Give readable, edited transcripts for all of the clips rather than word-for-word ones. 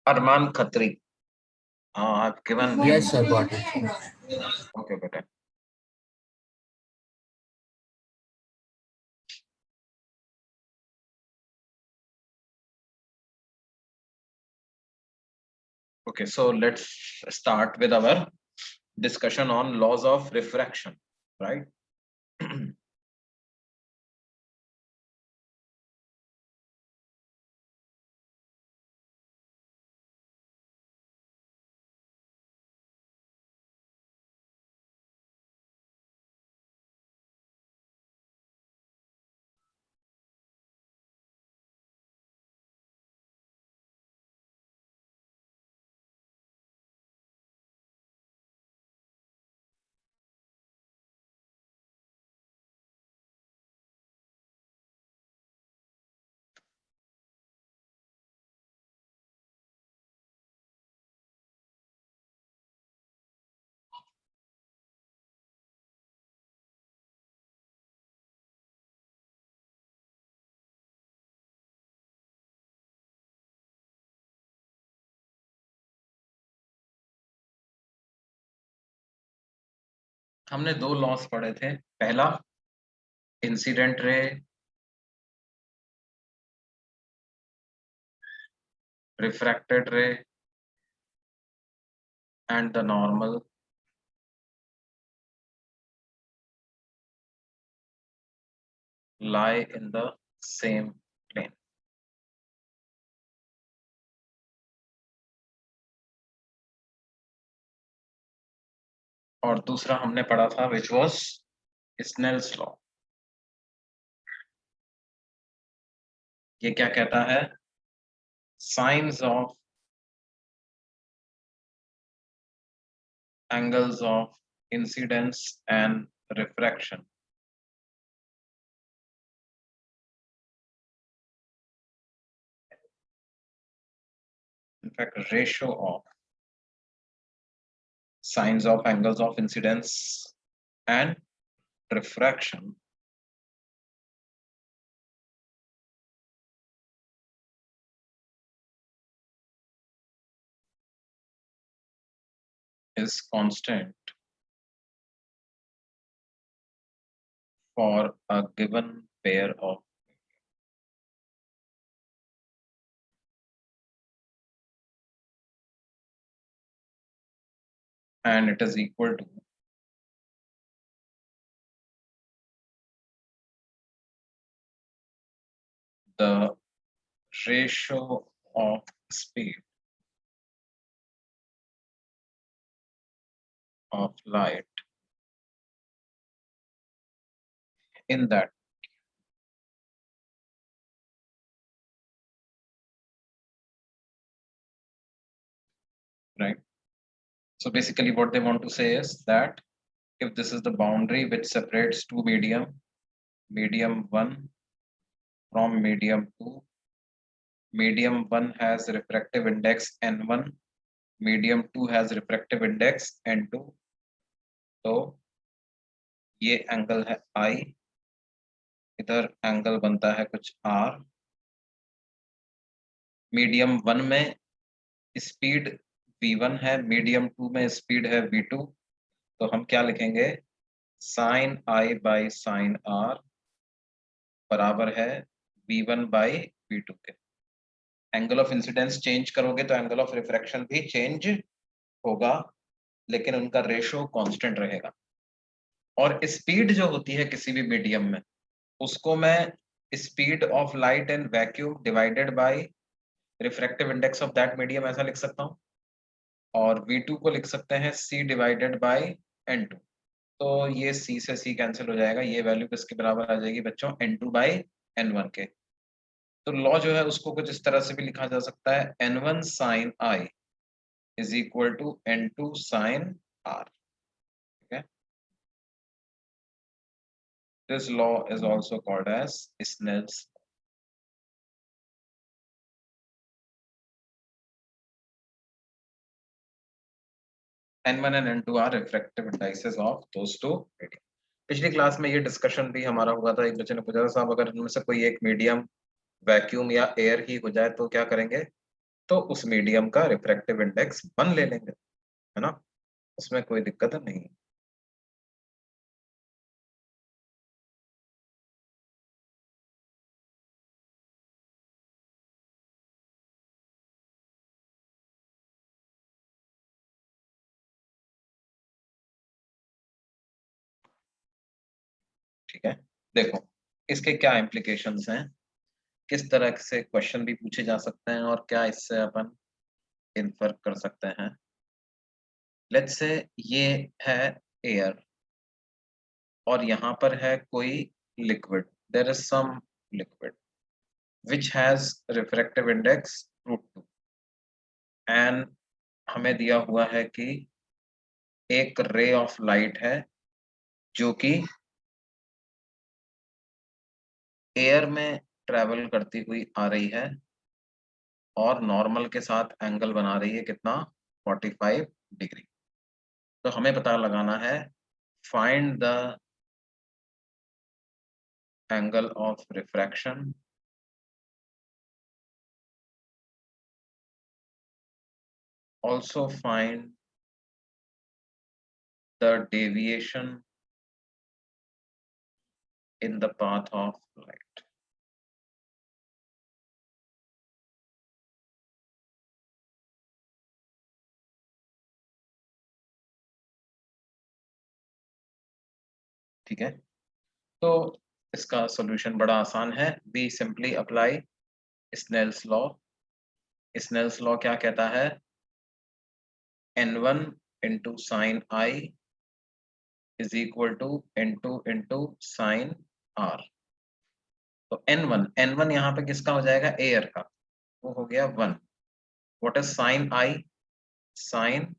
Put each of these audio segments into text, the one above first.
Arman Khatri. I've given. Yes, sir, got it. Okay, better. Okay, so let's start with our discussion on laws of refraction, right? हमने दो loss पढ़े थे। पहला incident ray refracted ray and the normal lie in the same plane. और दूसरा हमने पढ़ा था which was Snell's law. ये क्या कहता है? Signs of angles of incidence and refraction in fact ratio of signs of angles of incidence and refraction is constant for a given pair of and it is equal to the ratio of speed of light in that, right? So basically what they want to say is that if this is the boundary which separates two medium 1 from medium 2, medium 1 has refractive index n1, medium 2 has refractive index n2, तो ये angle है I, इधर angle बनता है कुछ R, medium 1 में speed v1 है, medium 2 में स्पीड है v2, तो हम क्या लिखेंगे sin I by sin R बराबर है v1 by v2 के। एंगल ऑफ इंसिडेंस चेंज करोगे तो एंगल ऑफ रिफ्रैक्शन भी चेंज होगा, लेकिन उनका रेशो कांस्टेंट रहेगा। और स्पीड जो होती है किसी भी मीडियम में, उसको मैं speed of light in vacuum divided by refractive index of that medium ऐसा लिख सकता हूँ, और v2 को लिख सकते हैं c डिवाइडेड बाय n2। तो ये c से c कैंसिल हो जाएगा, ये वैल्यू किसके बराबर आ जाएगी बच्चों n2 बाय n1 के। तो लॉ जो है उसको कुछ इस तरह से भी लिखा जा सकता है n1 sin I is equal to n2 sin R. Okay, this law is also called as Snell's law. n1 and n2 are refractive indices of those two medium. पिछली क्लास में ये डिस्कशन भी हमारा हुआ था, एक बच्चे ने पूछा था साहब अगर इनमें से कोई एक मीडियम वैक्यूम या एयर ही हो जाए तो क्या करेंगे? तो उस मीडियम का रिफ्रैक्टिव इंडेक्स 1 ले लेंगे, है ना, उसमें कोई दिक्कत नहीं। ठीक है, देखो इसके क्या इम्प्लीकेशंस हैं, किस तरह से क्वेश्चन भी पूछे जा सकते हैं और क्या इससे अपन इन्फर कर सकते हैं। लेट्स से ये है एयर और यहाँ पर है कोई liquid, there is some liquid which has refractive index √2 and हमें दिया हुआ है कि एक रे ऑफ लाइट है जो कि एयर में ट्रेवल करती हुई आ रही है और नॉर्मल के साथ एंगल बना रही है कितना, 45 डिग्री। तो हमें पता लगाना है find the angle of refraction, also find the deviation in the path of light। ठीक है, तो इसका सॉल्यूशन बड़ा आसान है, we simply apply Snell's law. Snell's law क्या कहता है, n1 into sine i is equal to n2 into sine r. तो n1 यहाँ पे किसका हो जाएगा, एयर का, वो हो गया 1। What is sine i, sine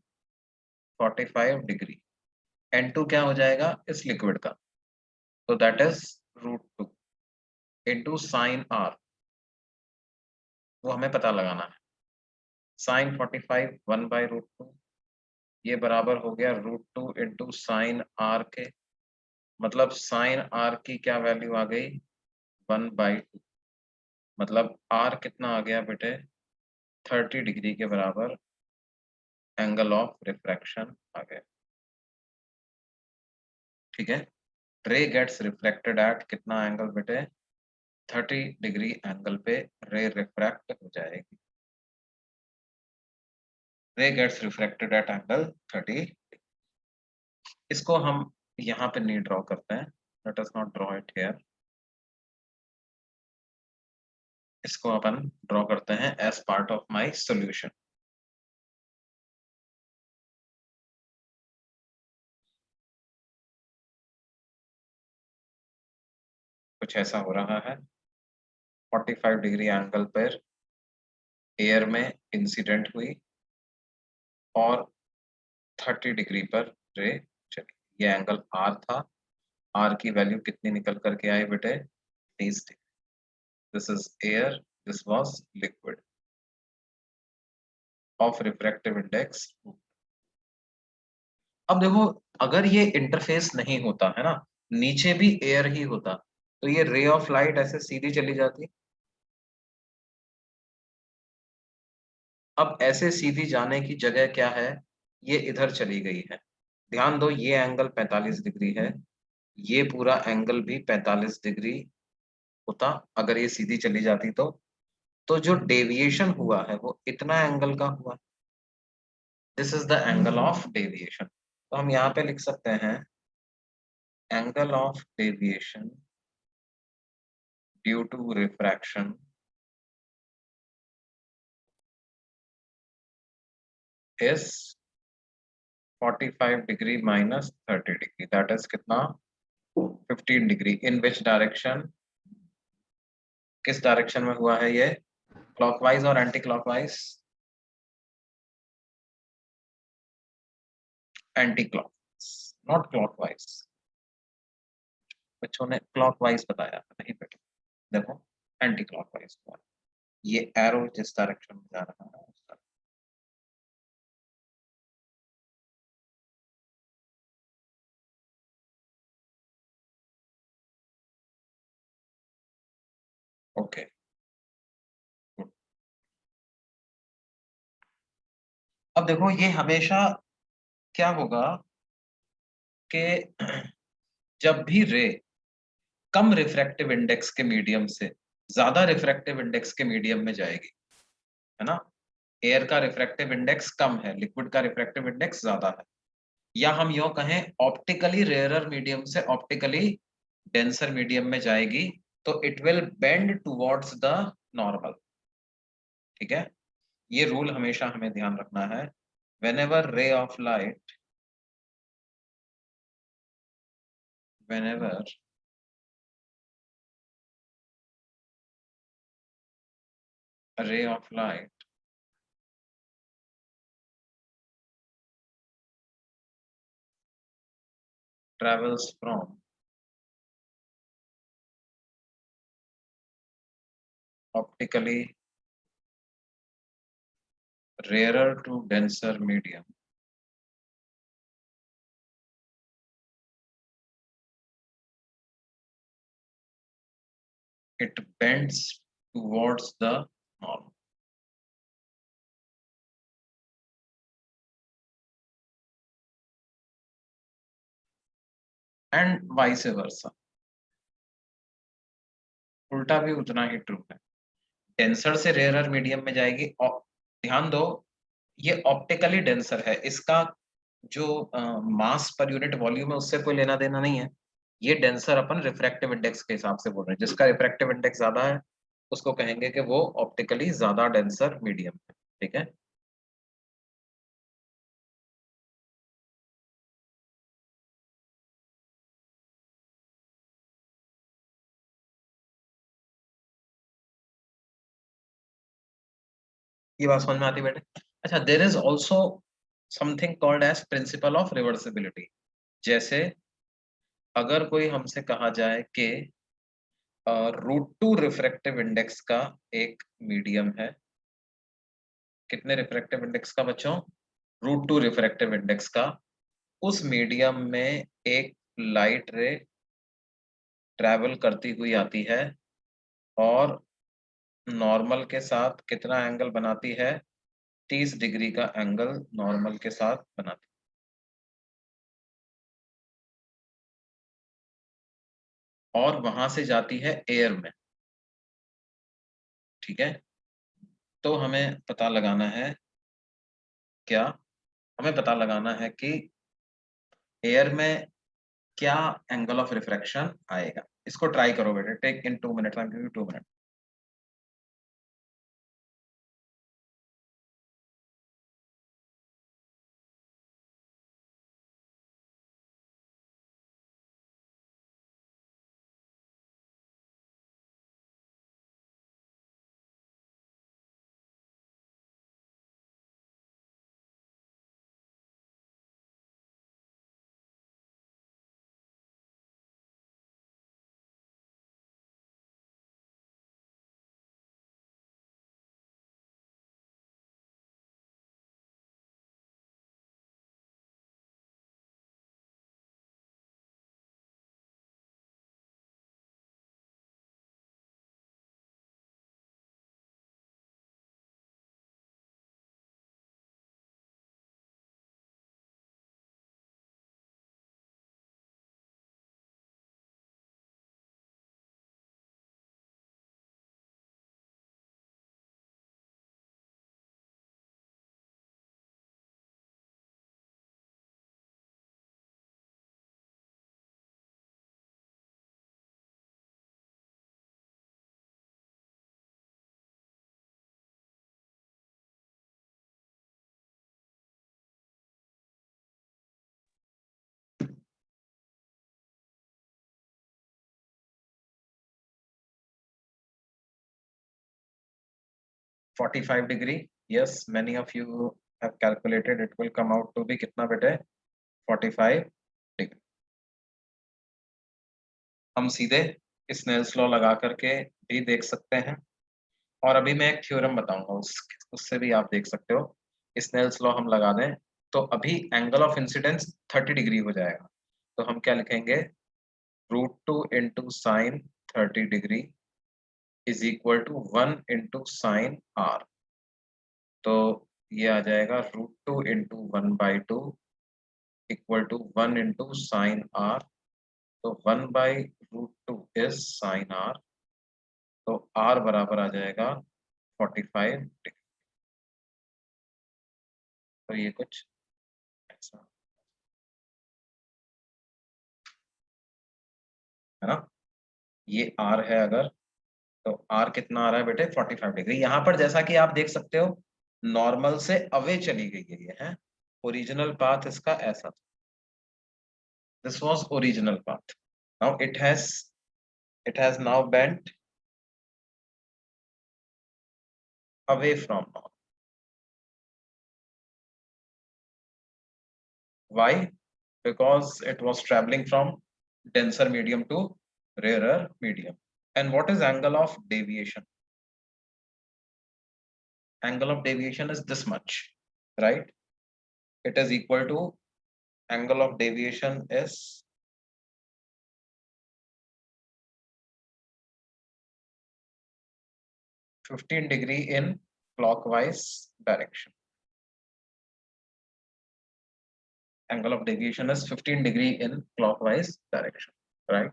45 degree. n2 क्या हो जाएगा इस लिक्विड का, तो that is √2 into sine r, वो हमें पता लगाना है। साइन 45 1/√2, ये बराबर हो गया √2 इंटू साइन आर के, मतलब साइन आर की क्या वैल्यू आ गई, 1/2, मतलब आर कितना आ गया बेटे, 30 डिग्री के बराबर एंगल ऑफ रिफ्रैक्शन आ गया। ठीक है, रे गेट्स रिफ्लेक्टेड एट कितना एंगल बेटे, 30 डिग्री एंगल पे रे रिफ्रैक्ट हो जाएगी। रे गेट्स रिफ्रैक्टेड एट एंगल 30। इसको हम यहाँ पे नहीं ड्रॉ करते हैं, let us not draw it here. इसको अपन ड्रॉ करते हैं as part of my solution. कुछ ऐसा हो रहा है, 45 डिग्री एंगल पर एयर में इंसिडेंट हुई और 30 डिग्री पर रे चली। ये एंगल आर था, आर की वैल्यू कितनी निकल करके आई बेटे, 30 degree. This is air, this was liquid of refractive index. अब देखो, अगर ये इंटरफेस नहीं होता है ना, नीचे भी एयर ही होता, तो ये रे ऑफ लाइट ऐसे सीधी चली जाती। अब ऐसे सीधी जाने की जगह क्या है, ये इधर चली गई है। ध्यान दो, ये एंगल 45 डिग्री है, ये पूरा एंगल भी 45 डिग्री होता अगर ये सीधी चली जाती तो जो डेविएशन हुआ है वो इतना एंगल का हुआ। This is the angle of deviation. तो हम यहाँ पे लिख सकते हैं angle of deviation due to refraction is 45 degree minus 30 degree, that is कितना, 15 डिग्री। इन विच डायरेक्शन, किस डायरेक्शन में हुआ है ये, क्लॉकवाइज और anti clockwise, anti clockwise not clockwise. बच्चों ने क्लॉकवाइज बताया था, नहीं बेटा, देखो एंटी क्लॉकवाइज हुआ, ये एरो जिस डायरेक्शन में जा रहा है उस तरफ। Okay, good. अब देखो ये हमेशा क्या होगा कि जब भी रे कम रिफ्रैक्टिव इंडेक्स के मीडियम से ज्यादा रिफ्रैक्टिव इंडेक्स के मीडियम में जाएगी, है ना। एयर का रिफ्रैक्टिव इंडेक्स कम है, लिक्विड का रिफ्रैक्टिव इंडेक्स ज्यादा है, या हम यूं कहें ऑप्टिकली रेयरर मीडियम से ऑप्टिकली डेंसर मीडियम में जाएगी, तो it will bend towards the normal. ठीक है, ये रूल हमेशा हमें ध्यान रखना है। whenever ray of light whenever a ray of light travels from optically rarer to denser medium, it bends towards the normal. And vice versa, उल्टा भी उतना ही ट्रू है। डेंसर से रेयरर मीडियम में जाएगी, और ध्यान दो ये ऑप्टिकली डेंसर है, इसका जो मास पर यूनिट वॉल्यूम है उससे कोई लेना देना नहीं है। ये डेंसर अपन रिफ्रैक्टिव इंडेक्स के हिसाब से बोल रहे हैं, जिसका रिफ्रैक्टिव इंडेक्स ज्यादा है उसको कहेंगे कि वो ऑप्टिकली ज्यादा डेंसर मीडियम है। ठीक है, ये बात समझ में आती है बेटे। अच्छा, there is also something called as principle of reversibility. जैसे अगर कोई हमसे कहा जाए कि रूट टू रिफ्रैक्टिव इंडेक्स का एक मीडियम है, कितने रिफ्रैक्टिव इंडेक्स का बच्चों, रूट टू रिफ्रैक्टिव इंडेक्स का, उस मीडियम में एक लाइट रे ट्रैवल करती हुई आती है और नॉर्मल के साथ कितना एंगल बनाती है, 30 डिग्री का एंगल नॉर्मल के साथ बनाती है और वहां से जाती है एयर में। ठीक है, तो हमें पता लगाना है क्या, हमें पता लगाना है कि एयर में क्या एंगल ऑफ रिफ्रैक्शन आएगा। इसको ट्राई करो बेटे, take in 2 minute, I am giving you 2 minute. 45 degree, yes, many of you have calculated, it will come out to be कितना बेटे, 45 डिग्री। हम सीधे स्नेल्स लॉ लगा करके भी देख सकते हैं, और अभी मैं एक थ्योरम बताऊंगा उससे भी आप देख सकते हो। स्नेल्स लॉ हम लगा दें तो अभी एंगल ऑफ इंसिडेंस 30 डिग्री हो जाएगा, तो हम क्या लिखेंगे, √2 into sine 30 degree is equal to 1 into sine r. तो ये आ जाएगा √2 into 1/2 equal to 1 into sine r. तो 1/√2 इज साइन आर। तो आर बराबर आ जाएगा 45 डिग्री। तो ये कुछ ऐसा है ना। ये आर है अगर, तो आर कितना आ रहा है बेटे 45 डिग्री। यहाँ पर जैसा कि आप देख सकते हो नॉर्मल से अवे चली गई है ये है। ओरिजिनल पाथ इसका ऐसा था। This was original path. Now it has now bent away from normal. Why? Because it was travelling from denser medium to rarer medium. And what is angle of deviation? Angle of deviation is this much, right? It is equal to angle of deviation is 15 degree in clockwise direction. Angle of deviation is 15 degree in clockwise direction, right?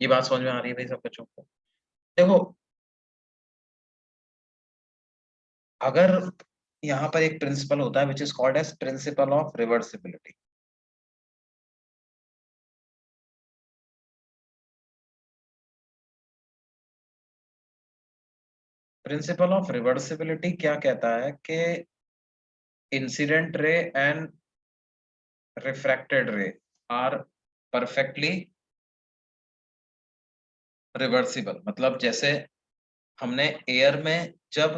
ये बात समझ में आ रही है भाई सब बच्चों को? देखो, अगर यहाँ पर एक प्रिंसिपल होता है which is called as principle of reversibility. Principle of reversibility क्या कहता है कि incident ray and refracted ray are perfectly reversible. मतलब जैसे हमने एयर में जब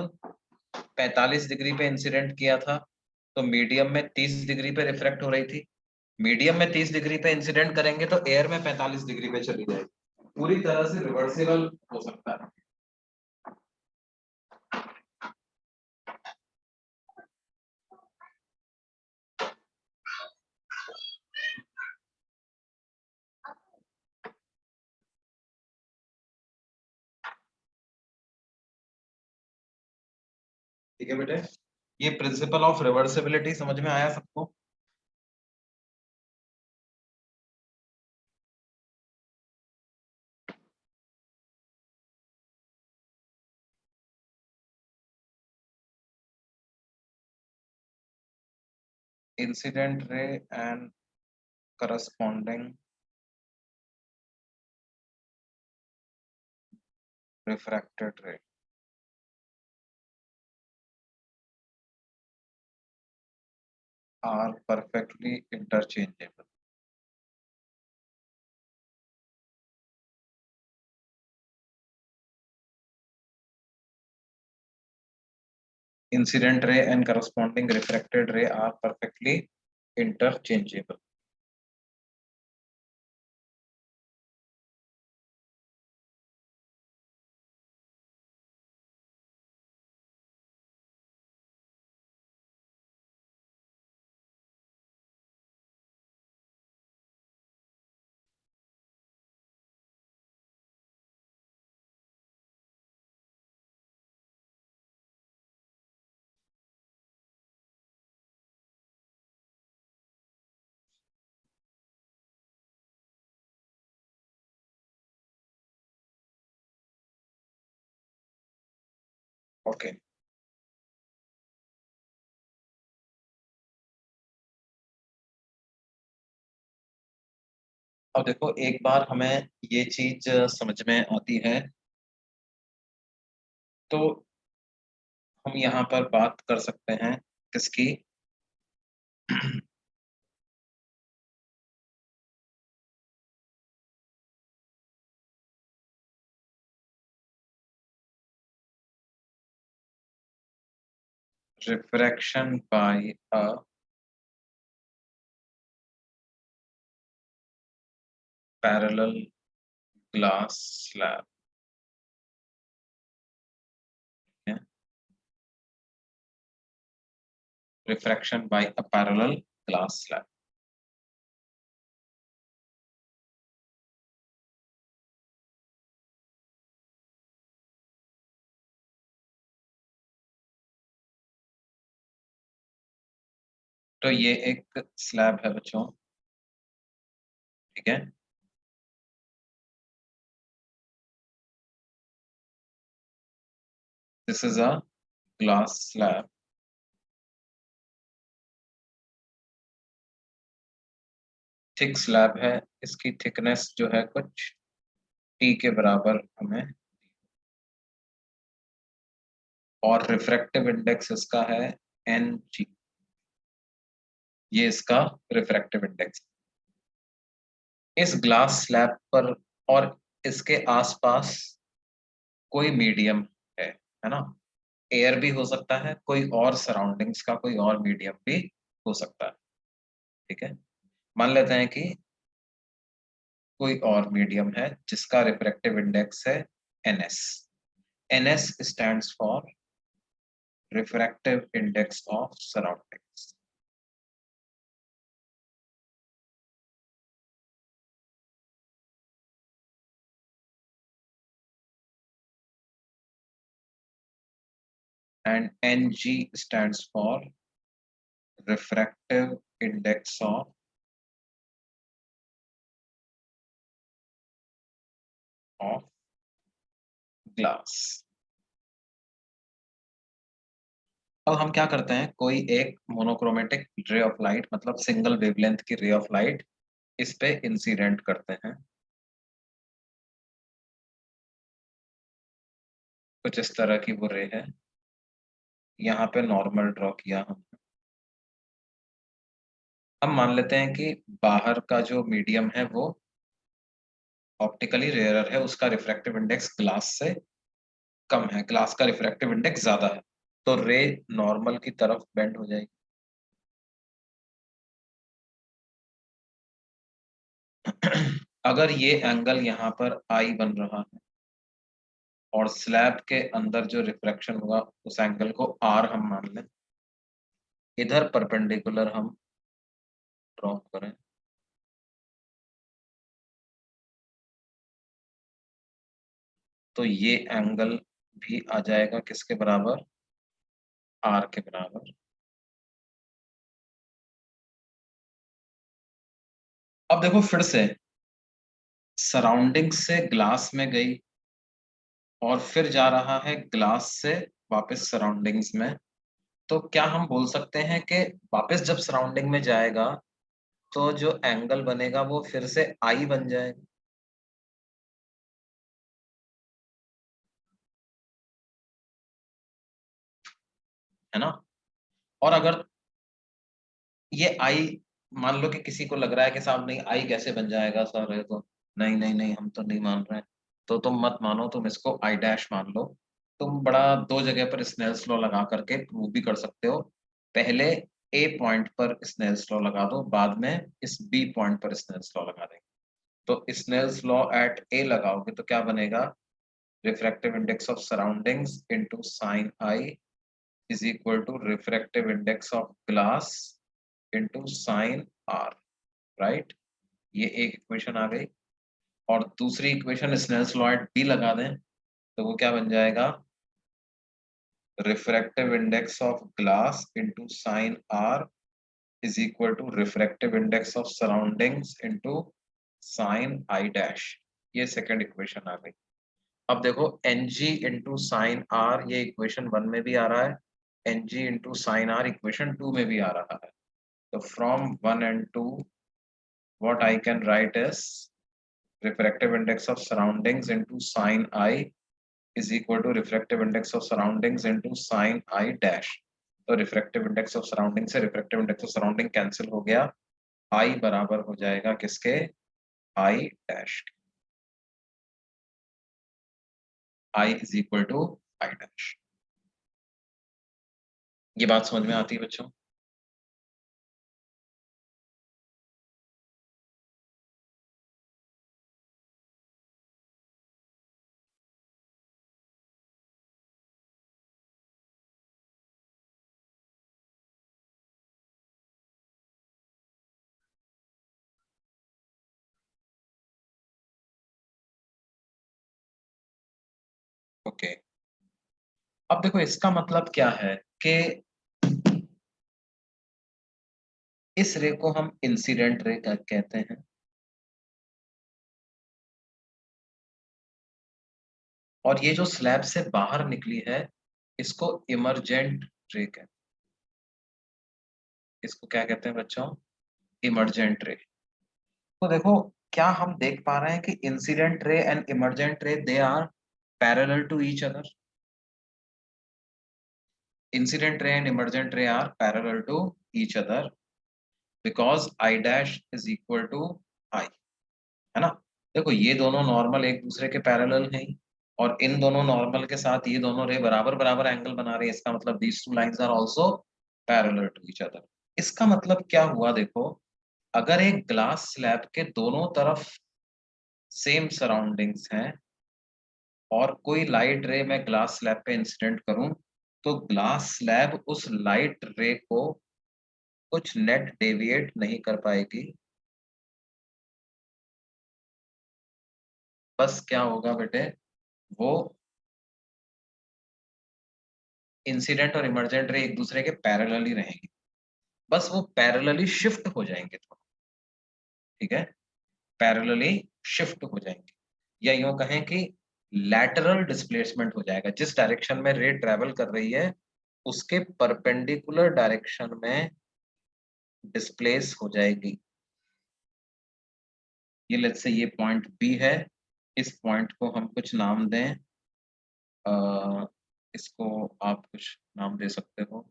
45 डिग्री पे इंसिडेंट किया था तो मीडियम में 30 डिग्री पे रिफ्रैक्ट हो रही थी। मीडियम में 30 डिग्री पे इंसिडेंट करेंगे तो एयर में 45 डिग्री पे चली जाएगी। पूरी तरह से रिवर्सिबल हो सकता है। ठीक है बेटे, ये प्रिंसिपल ऑफ रिवर्सिबिलिटी समझ में आया सबको? Incident ray and corresponding refracted ray are perfectly interchangeable. Incident ray and corresponding refracted ray are perfectly interchangeable. Okay. अब देखो एक बार हमें ये चीज समझ में आती है तो हम यहाँ पर बात कर सकते हैं किसकी? Refraction by a parallel glass slab. Refraction by a parallel glass slab. तो ये एक स्लैब है बच्चों, ठीक है। This is a glass slab, thick slab है। इसकी थिकनेस जो है कुछ टी के बराबर हमें, और रिफ्रैक्टिव इंडेक्स इसका है एन जी। ये इसका रिफ्रैक्टिव इंडेक्स। इस ग्लास स्लैब पर और इसके आसपास कोई मीडियम है ना। एयर भी हो सकता है, कोई और सराउंडिंग्स का कोई और मीडियम भी हो सकता है, ठीक है। मान लेते हैं कि कोई और मीडियम है जिसका रिफ्रैक्टिव इंडेक्स है NS. NS stands for refractive index of surroundings. and Ng stands for refractive index of glass। अब हम क्या करते हैं, कोई एक मोनोक्रोमेटिक रे ऑफ लाइट, मतलब सिंगल वेवलेंथ की रे ऑफ लाइट इस पे इंसिडेंट करते हैं। कुछ इस तरह की वो रे है, यहाँ पे नॉर्मल ड्रॉ किया हम मान लेते हैं कि बाहर का जो मीडियम है वो ऑप्टिकली रेयरर है, उसका रिफ्रैक्टिव इंडेक्स ग्लास से कम है, ग्लास का रिफ्रैक्टिव इंडेक्स ज्यादा है, तो रे नॉर्मल की तरफ बेंड हो जाएगी। अगर ये एंगल यहाँ पर आई बन रहा है और स्लैब के अंदर जो रिफ्रैक्शन हुआ उस एंगल को आर हम मान लें, इधर परपेंडिकुलर हम ड्रॉ करें, तो ये एंगल भी आ जाएगा किसके बराबर, आर के बराबर। अब देखो फिर से सराउंडिंग से ग्लास में गई और फिर जा रहा है ग्लास से वापस सराउंडिंग्स में, तो क्या हम बोल सकते हैं कि वापस जब सराउंडिंग में जाएगा तो जो एंगल बनेगा वो फिर से आई बन जाएगा, है ना। और अगर ये आई, मान लो कि किसी को लग रहा है कि साहब नहीं आई कैसे बन जाएगा सर, ये तो नहीं नहीं नहीं हम तो नहीं मान रहे हैं, तो तुम मत मानो, तुम इसको आई डैश मान लो। तुम बड़ा दो जगह पर स्नेल्स लॉ लगा करके प्रूव भी कर सकते हो। पहले ए पॉइंट पर स्नेल्स लॉ लगा दो, बाद में इस बी पॉइंट पर स्नेल्स लॉ लगा देंगे। तो स्नेल्स लॉ एट ए लगाओगे तो क्या बनेगा, refractive index of surroundings into sine i is equal to refractive index of glass into sine r, right. ये एक इक्वेशन आ गई। और दूसरी equation Snell's law at B लगा दें तो वो क्या बन जाएगा, refractive index of glass into sine are is equal to refractive index of surroundings into sine i dash. ये सेकंड इक्वेशन आ गई। अब देखो n g into sine are ये इक्वेशन वन में भी आ रहा है, n g into sine r equation two में भी आ रहा है। तो from one and two what I can write is refractive index of surroundings into sine I is equal to refractive index of surroundings into sine I dash। तो refractive index of surrounding से refractive index of surrounding cancel हो गया, i बराबर हो जाएगा किसके, i dash. I is equal to i dash. ये बात समझ में आती है बच्चों। ओके, अब देखो इसका मतलब क्या है कि इस रे को हम इंसिडेंट रे कहते हैं, और ये जो स्लैब से बाहर निकली है इसको इमरजेंट रे कहते हैं। इसको क्या कहते हैं बच्चों? Emergent ray. तो देखो, क्या हम देख पा रहे हैं कि incident ray and emergent ray they are parallel to each other? Incident ray and emergent ray are parallel to each other because I dash is equal to I, है ना? देखो, ये दोनों नॉर्मल एक दूसरे के पैरेलल हैं ही, और इन दोनों नॉर्मल के साथ ये दोनों रे बराबर बराबर एंगल बना रहे हैं। इसका मतलब these two lines are also parallel to each other. इसका मतलब क्या हुआ? देखो, अगर एक ग्लास स्लैब के दोनों तरफ सेम सराउंडिंग्स हैं और कोई लाइट रे मैं ग्लास स्लैब पे इंसिडेंट करूं, तो ग्लास स्लैब उस लाइट रे को कुछ नेट डेविएट नहीं कर पाएगी। बस क्या होगा बेटे, वो इंसिडेंट और इमरजेंट रे एक दूसरे के पैरेलल ही रहेंगे, बस वो पैरेलली शिफ्ट हो जाएंगे थोड़ा। ठीक है, पैरेलली शिफ्ट हो जाएंगे, या यूं कहें कि लैटरल डिस्प्लेसमेंट हो जाएगा। जिस डायरेक्शन में रे ट्रेवल कर रही है उसके परपेंडिकुलर डायरेक्शन में डिस्प्लेस हो जाएगी। ये लेट्स से ये पॉइंट बी है, इस पॉइंट को हम कुछ नाम दें। इसको आप कुछ नाम दे सकते हो,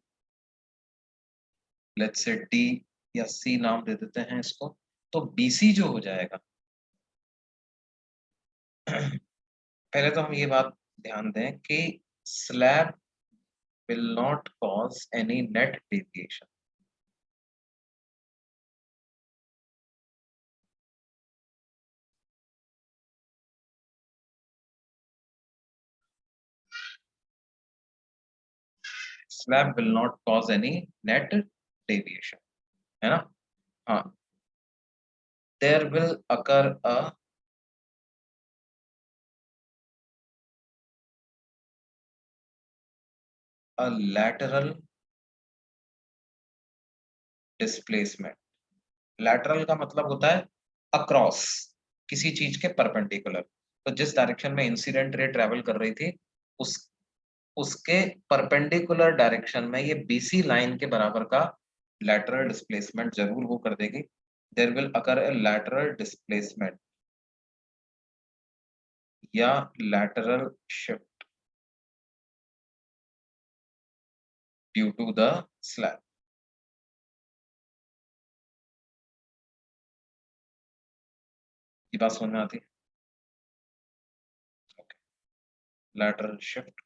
लेट्स से डी या सी नाम दे देते हैं इसको। तो बीसी जो हो जाएगा, पहले तो हम ये बात ध्यान दें कि slab will not cause any net deviation. Slab will not cause any net deviation, है ना? हाँ, there will occur a lateral displacement. Lateral का मतलब होता है अक्रॉस, किसी चीज के परपेंडिकुलर। तो जिस डायरेक्शन में इंसिडेंट रे ट्रेवल कर रही थी उस उसके परपेंडिकुलर डायरेक्शन में ये बीसी लाइन के बराबर का लैटरल डिस्प्लेसमेंट जरूर वो कर देगी। There will occur a lateral displacement या lateral shift due to the slab. ये बात समझ में आती है? लैटरल शिफ्ट,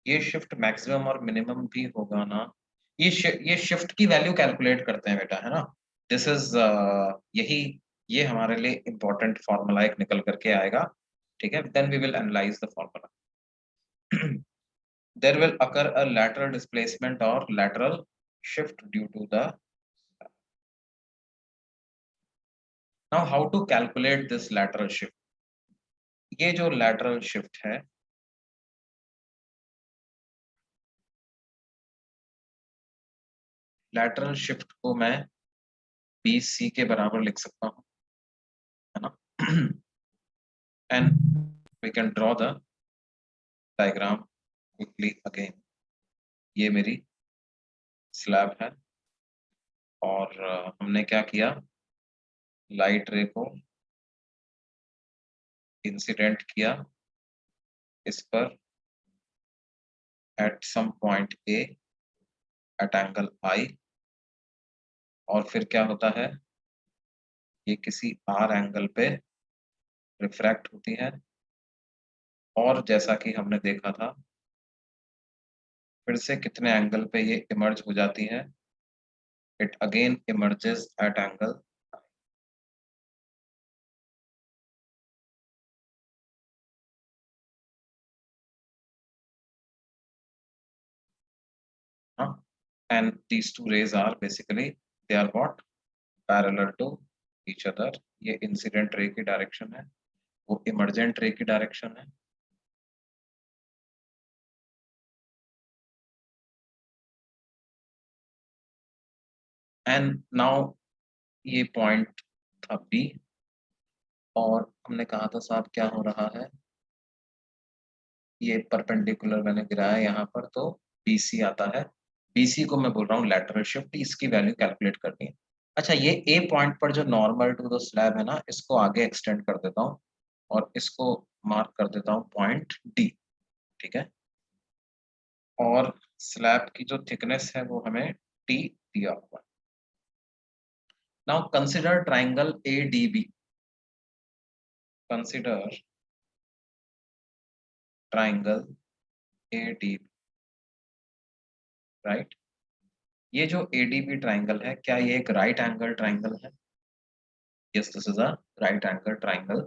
ये शिफ्ट मैक्सिमम और मिनिमम भी होगा ना? ये शिफ्ट की वैल्यू कैलकुलेट करते हैं बेटा, है ना? दिस इज यही, ये हमारे लिए इंपॉर्टेंट फॉर्मूला एक निकल करके आएगा। ठीक है, then we will analyse the formula. there will occur a lateral displacement or lateral shift due to the, now how to calculate this lateral shift? ये जो lateral shift है, lateral shift को मैं BC के बराबर लिख सकता हूँ, है ना? and we can draw the diagram quickly again। ये मेरी स्लैब है और हमने क्या किया, लाइट रे को इंसिडेंट किया इस पर at some point A at angle I, और फिर क्या होता है, ये किसी आर एंगल पे रिफ्रैक्ट होती है, और जैसा कि हमने देखा था फिर से कितने एंगल पे ये इमर्ज हो जाती है, it again emerges at angle. And these two rays are basically they are what, parallel to each other. ये इंसिडेंट रे की डायरेक्शन है, वो इमर्जेंट रे की डायरेक्शन है। एंड नाउ ये पॉइंट था बी, और हमने कहा था साहब क्या हो रहा है, ये परपेंडिकुलर मैंने गिराया यहाँ पर, तो BC आता है। BC को मैं बोल रहा हूँ लैटरल शिफ्ट, इसकी वैल्यू कैलकुलेट करनी है। अच्छा, ये ए पॉइंट पर जो नॉर्मल टू द स्लैब है ना, इसको आगे एक्सटेंड कर देता हूँ और इसको मार्क कर देता हूँ पॉइंट डी। ठीक है, और स्लैब की जो थिकनेस है वो हमें टी दिया हुआ है। Now consider triangle ADB, consider triangle ADB, right. ये जो ADB ट्राइंगल है, क्या ये एक राइट एंगल ट्राइंगल है? Yes, this is a right angle triangle.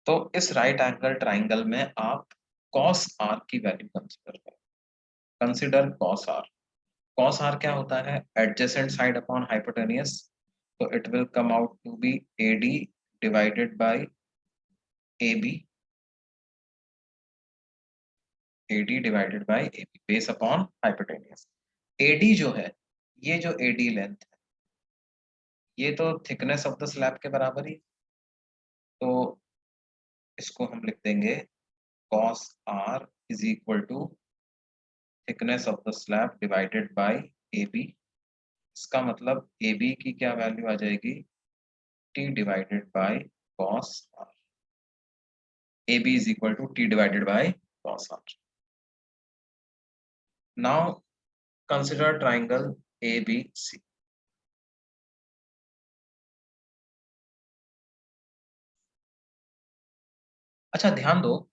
तो इस राइट एंगल ट्राइंगल में आप cos r की वैल्यू कंसिडर करें। Consider cos r। cos r क्या होता है? Adjacent side upon hypotenuse. तो it will come out to be AD divided by AB, AD divided by AB base upon hypotenuse. AD जो है, ये जो AD लेंथ है, ये तो थिकनेस ऑफ द स्लैब के बराबर ही, तो इसको हम लिख देंगे cos r is equal to thickness of the slab divided by AB। इसका मतलब AB की क्या वैल्यू आ जाएगी? T divided by cos r। AB is equal to T divided by cos r। Now consider triangle ABC। अच्छा ध्यान दो,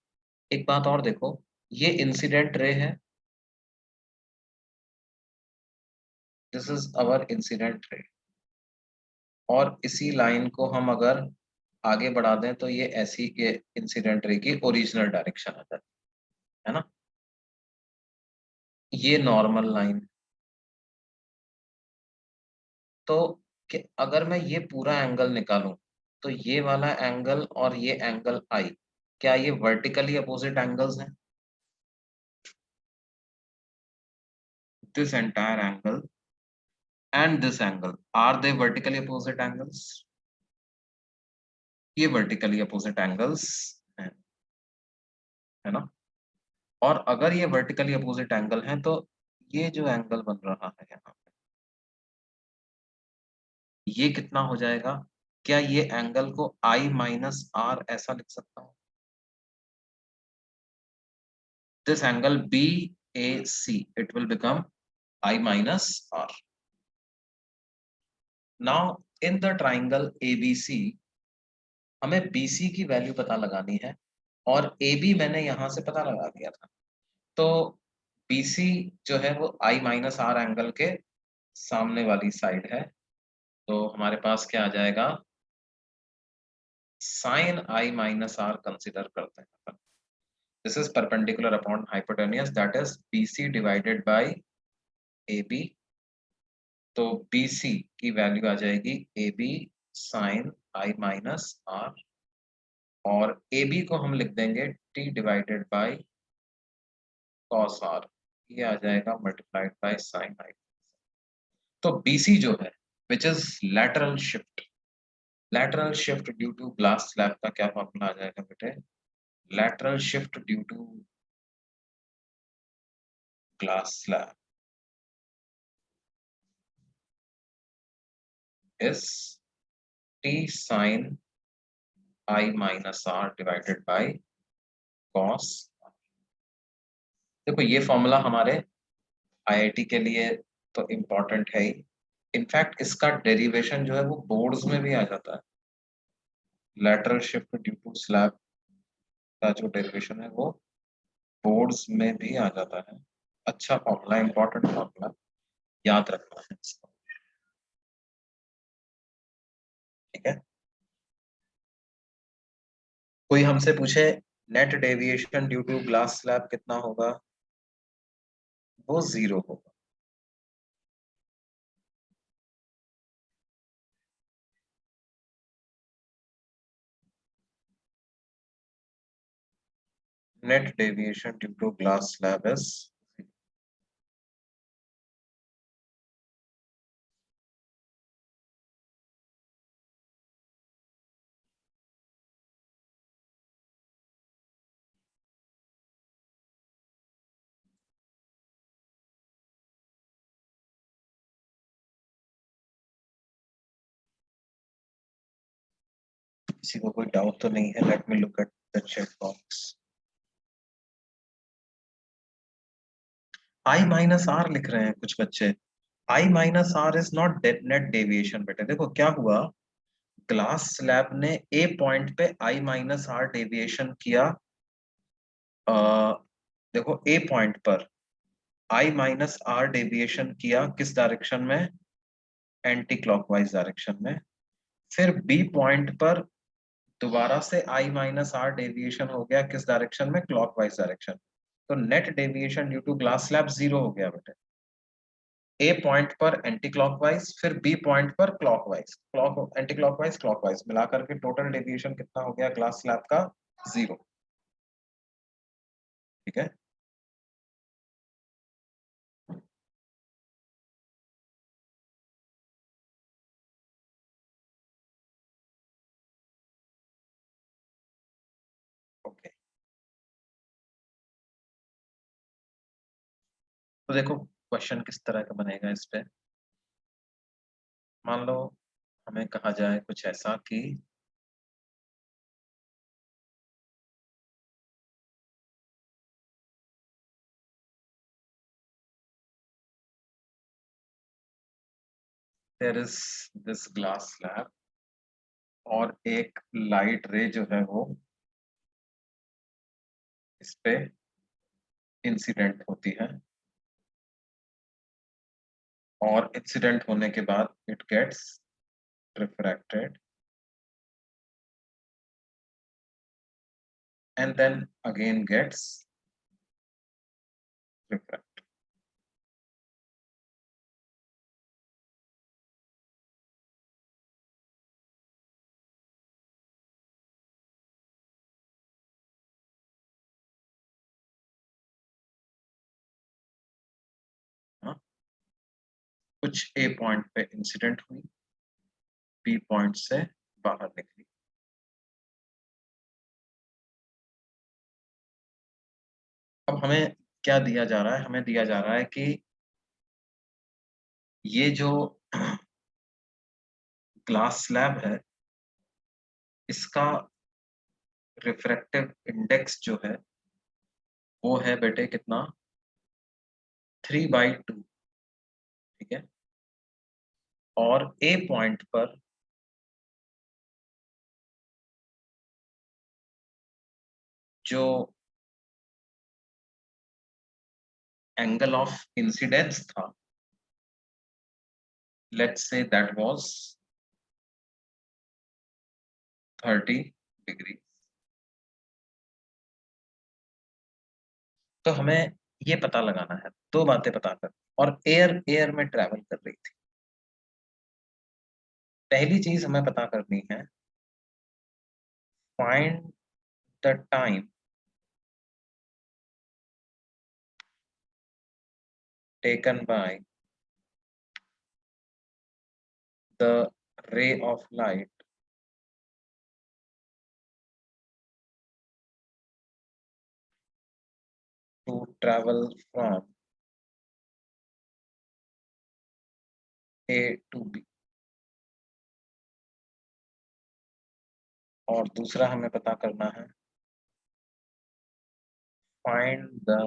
एक बात और देखो, ये इंसिडेंट रे है, this is our incident ray, और इसी लाइन को हम अगर आगे बढ़ा दें तो ये ऐसी ये इंसिडेंट रे की ओरिजिनल डायरेक्शन आ जाती है ना। ये नॉर्मल लाइन, तो अगर मैं ये पूरा एंगल निकालूं, तो ये वाला एंगल और ये एंगल आई, क्या ये वर्टिकली अपोजिट एंगल्स हैं? This entire angle and this angle, are they vertically opposite angles? ये वर्टिकली अपोजिट एंगल्स हैं, है ना। और अगर ये वर्टिकली अपोजिट एंगल हैं, तो ये जो एंगल बन रहा है यहाँ पे, ये कितना हो जाएगा? क्या ये एंगल को I माइनस आर ऐसा लिख सकता हूँ? This angle BAC, it will become I minus R. Now in the triangle ABC, हमें BC की वैल्यू पता लगानी है, और AB मैंने यहां से पता लगा दिया था। तो BC जो है वो I माइनस आर एंगल के सामने वाली साइड है, तो हमारे पास क्या आ जाएगा? Sine I minus r consider करते हैं। This is perpendicular upon hypotenuse, that is BC divided by AB। तो BC की वैल्यू आ जाएगी AB sine I minus r, और AB को हम लिख देंगे T divided by cos r, ये आ जाएगा मल्टीप्लाइड बाय साइन i। तो BC जो है, which is lateral shift due to glass slab का क्या फॉर्मूला आ जाएगा बेटे? Lateral shift due to glass slab is T sine I minus r divided by cos। देखो ये फॉर्मूला हमारे IIT के लिए तो इम्पोर्टेंट है ही, इनफैक्ट इसका डेरिवेशन जो है वो बोर्ड्स में भी आ जाता है। Lateral shift due to slab का जो डेरिवेशन है वो बोर्ड्स में भी आ जाता है। अच्छा फॉर्मूला, इंपॉर्टेंट फॉर्मूला, याद रखना है इसको। ठीक है, कोई हमसे पूछे net deviation due to glass slab कितना होगा, वो 0 होगा। Net deviation due to glass slab is किसी को कोई डाउट तो नहीं है? Let me look at the chat box. I minus R लिख रहे हैं कुछ बच्चे। I minus R is not net deviation बेटे। देखो क्या हुआ, ग्लास स्लैब ने ए पॉइंट पे आई माइनस आर डेविएशन किया। अ, देखो ए पॉइंट पर आई माइनस आर डेविएशन किया किस डायरेक्शन में? एंटी क्लॉकवाइज डायरेक्शन में। फिर बी पॉइंट पर दोबारा से आई माइनस आर डेविएशन हो गया किस डायरेक्शन में? Clockwise direction. तो net deviation due to glass slab zero हो गया बेटे। ए पॉइंट पर एंटी क्लॉकवाइज, फिर बी पॉइंट पर क्लॉकवाइज, एंटी क्लॉकवाइज क्लॉकवाइज मिलाकर के टोटल डेविएशन कितना हो गया ग्लास स्लैब का? जीरो। ठीक है। ओके, तो देखो क्वेश्चन किस तरह का बनेगा इस पे। मान लो हमें कहा जाए कुछ ऐसा कि there is this glass slab और एक लाइट रे जो है वो इस पे इंसिडेंट होती है, और इंसिडेंट होने के बाद it gets refracted and then again gets refracted. कुछ ए पॉइंट पे इंसिडेंट हुई, बी पॉइंट से बाहर निकली। अब हमें क्या दिया जा रहा है? हमें दिया जा रहा है कि ये जो ग्लास स्लैब है इसका रिफ्रैक्टिव इंडेक्स जो है वो है बेटे कितना? 3/2। ठीक है। और ए पॉइंट पर जो एंगल ऑफ इंसिडेंस था, let's say that was 30 degree. तो हमें ये पता लगाना है, दो बातें पता कर। और एयर एयर में ट्रेवल कर रही थी। पहली चीज हमें पता करनी है, find the time taken by the ray of light to travel from A to B। और दूसरा हमें पता करना है, find the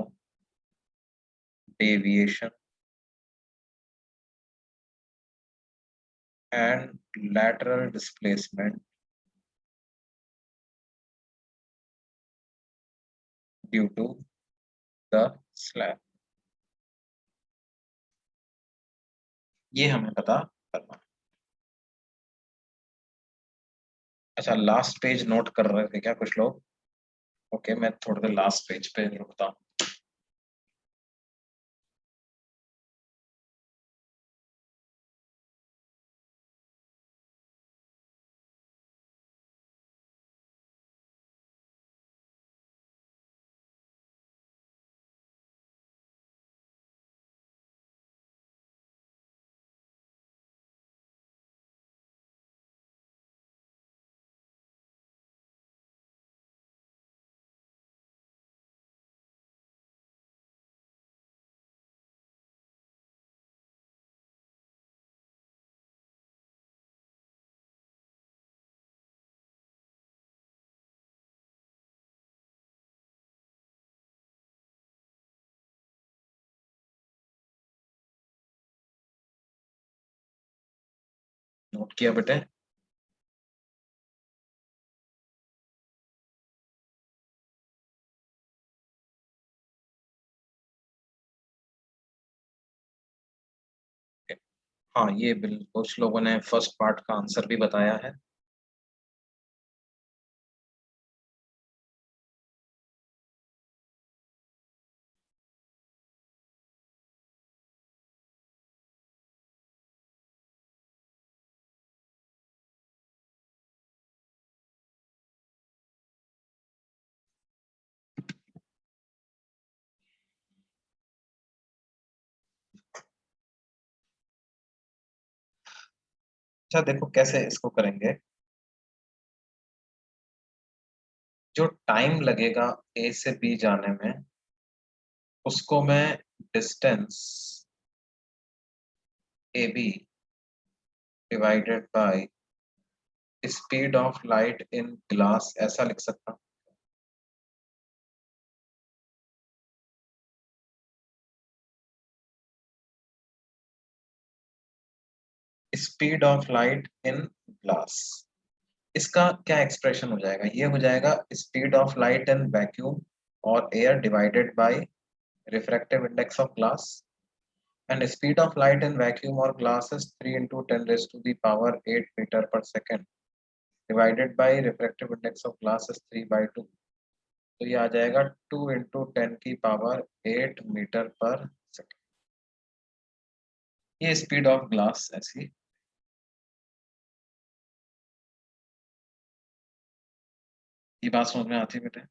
deviation and lateral displacement due to the slab। ये हमें पता करना है। अच्छा, लास्ट पेज नोट कर रहे थे क्या कुछ लोग? ओके, मैं थोड़ी देर लास्ट पेज पे रुकता हूँ। नोट किया बेटे? हाँ, ये बिल्कुल कुछ लोगों ने फर्स्ट पार्ट का आंसर भी बताया है। अच्छा देखो कैसे इसको करेंगे। जो टाइम लगेगा ए से बी जाने में, उसको मैं distance A B divided by speed of light in glass ऐसा लिख सकता हूँ। Speed of light in glass, इसका क्या एक्सप्रेशन हो जाएगा? ये हो जाएगा speed of light in vacuum और air divided by refractive index of glass, and speed of light in vacuum और glass is 3 into 10 raised to the power 8 meter per second divided by refractive index of glass is 3/2। तो ये आ जाएगा 2 into 10 की power 8 metre पर second. ये speed of glass ऐसी। ये बात समझ में आती है बेटे?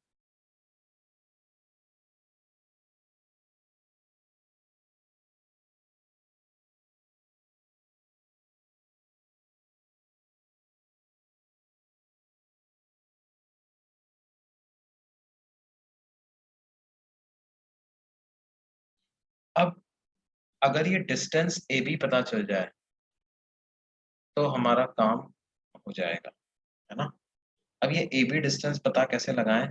अब अगर ये डिस्टेंस ए बी पता चल जाए तो हमारा काम हो जाएगा, है ना? अब ये ए बी डिस्टेंस पता कैसे लगाएं?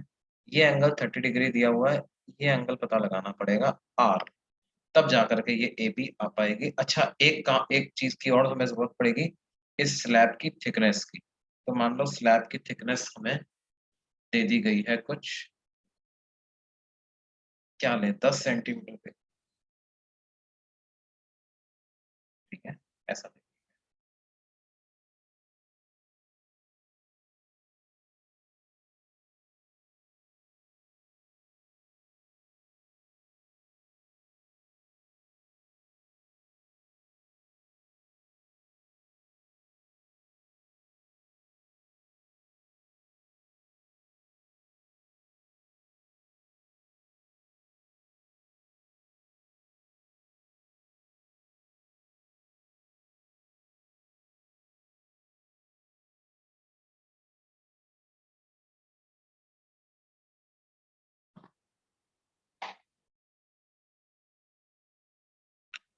ये एंगल 30 डिग्री दिया हुआ है, ये एंगल पता लगाना पड़ेगा आर, तब जा करके ये ए बी आ पाएगी। अच्छा, एक चीज की और हमें जरूरत पड़ेगी, इस स्लैब की थिकनेस की। तो मान लो स्लैब की थिकनेस हमें दे दी गई है कुछ, क्या लें, 10 सेंटीमीटर पे, ठीक है, ऐसा।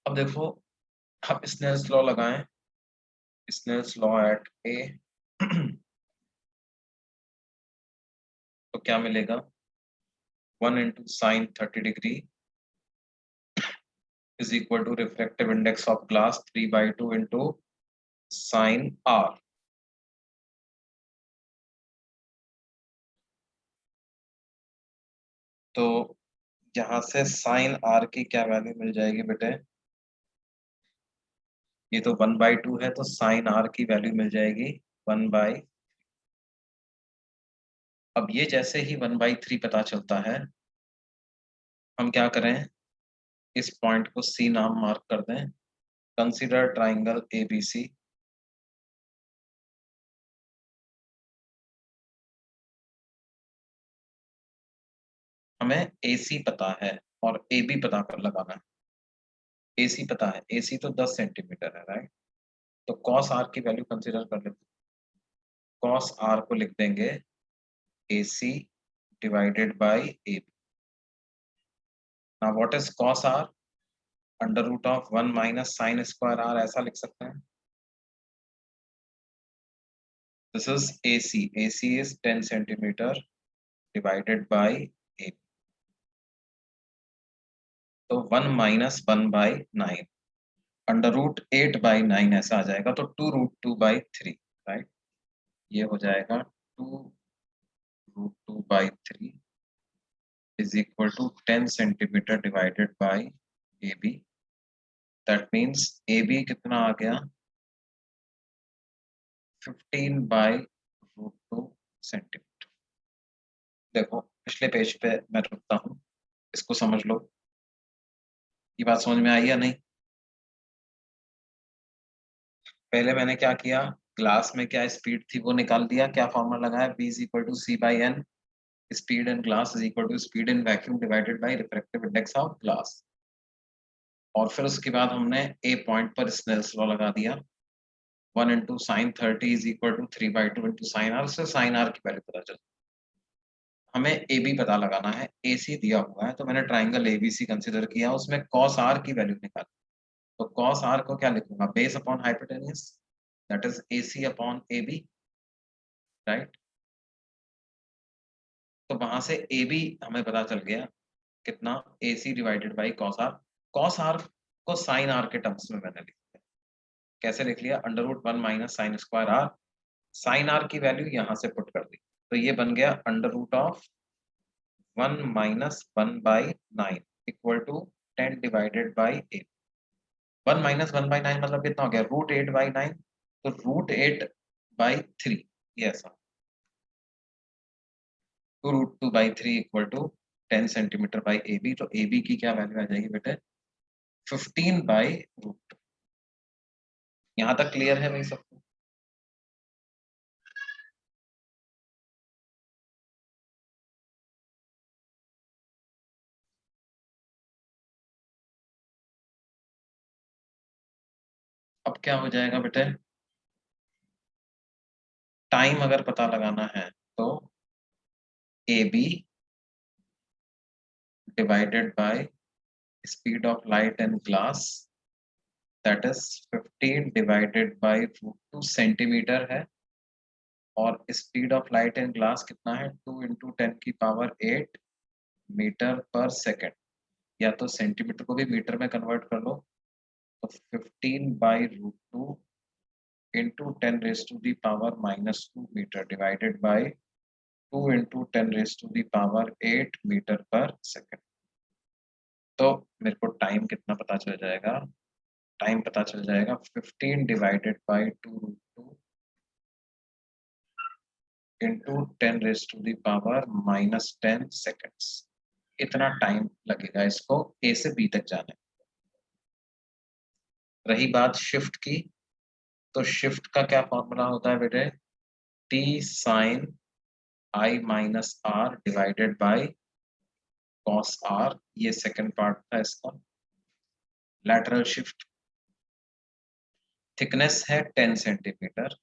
अब देखो, हम स्नेल्स लॉ लगाएं, स्नेल्स लॉ एट ए तो क्या मिलेगा? 1 into sin 30 degree is equal to refractive index of glass 3/2 into sin r। तो यहाँ से साइन आर की क्या वैल्यू मिल जाएगी बेटे? ये तो 1/2 है, तो साइन आर की वैल्यू मिल जाएगी 1/। अब ये जैसे ही 1/3 पता चलता है, हम क्या करें, इस पॉइंट को सी नाम मार्क कर दें। Consider triangle ABC. हमें AC पता है और AB पता कर लगाना है। AC पता है, AC तो 10 सेंटीमीटर है, राइट? तो कॉस आर की वैल्यू कंसीडर कर लेते हैं। कॉस आर को लिख देंगे AC divided by AB। Now what is cos r? Under root of 1 minus sine square r, ऐसा लिख सकते हैं। This is AC। AC is 10 centimetre divided by AB। तो 1 - 1/9। √8/9 ऐसा आ जाएगा, तो 2√2/3, राइट। ये हो जाएगा 2√2/3 is equal to 10 centimetre divided by AB। That means AB कितना आ गया, 15/√2 सेंटीमीटर। देखो पिछले पेज पे मैं रुकता हूँ, इसको समझ लो। ये बात समझ में आई या नहीं? पहले मैंने क्या किया, ग्लास में क्या स्पीड थी वो निकाल दिया, क्या फॉर्मूला लगाया, B is equal to C/N, speed in glass is equal to speed in vacuum divided by refractive index of glass. और फिर उसके बाद हमने A पॉइंट पर स्नेल्स लॉ लगा दिया, 1 into sine 30 is equal to 3/2 into sine r, से sine r की वैल्यू पता चल। हमें ए बी पता लगाना है, ए सी दिया हुआ है, तो मैंने ट्राइंगल ABC कंसिडर किया, उसमें कॉस आर की वैल्यू निकाली। तो कॉस आर को क्या लिखूंगा, base upon hypotenuse, that is AC upon AB, right. तो वहां से AB हमें पता चल गया कितना, AC divided by cos r. Cos r को साइन आर के टर्म्स में मैंने लिख दिया। कैसे लिख लिया, √1 minus sine square r. Sine r की वैल्यू यहाँ से पुट कर दी, तो ये बन गया √1 minus 1/9 equal to 10 divided by 8। 1 minus 1/9 मतलब कितना हो गया, √8/9, तो √8/3, ये ऐसा। 2√2/3 equal to 10 centimetre by AB, तो AB की क्या वैल्यू आ जाएगी बेटे, 15/√2। यहाँ तक क्लियर है भाई सबको? अब क्या हो जाएगा बेटे, टाइम अगर पता लगाना है तो AB divided by speed of light in glass, that is 15 divided by √2 centimetre है, और speed of light in glass कितना है, 2 इंटू 10⁸ मीटर पर सेकेंड, या तो सेंटीमीटर को भी मीटर में कन्वर्ट कर लो, तो 15/√2 into 10⁻⁻² metre divided by 2 into 10⁸ metre पर सेकेंड। तो मेरे को टाइम कितना पता चल जाएगा, टाइम पता चल जाएगा 15 डिवाइडेड बाय 2√2 इंटू 10⁻⁻10 सेकेंड्स। इतना टाइम लगेगा इसको A से B तक जाने। रही बात शिफ्ट की, तो शिफ्ट का क्या फॉर्मूला होता है बेटे, T sine I minus r divided by cos r, ये सेकंड पार्ट था इसका। लैटरल शिफ्ट थिकनेस है 10 सेंटीमीटर।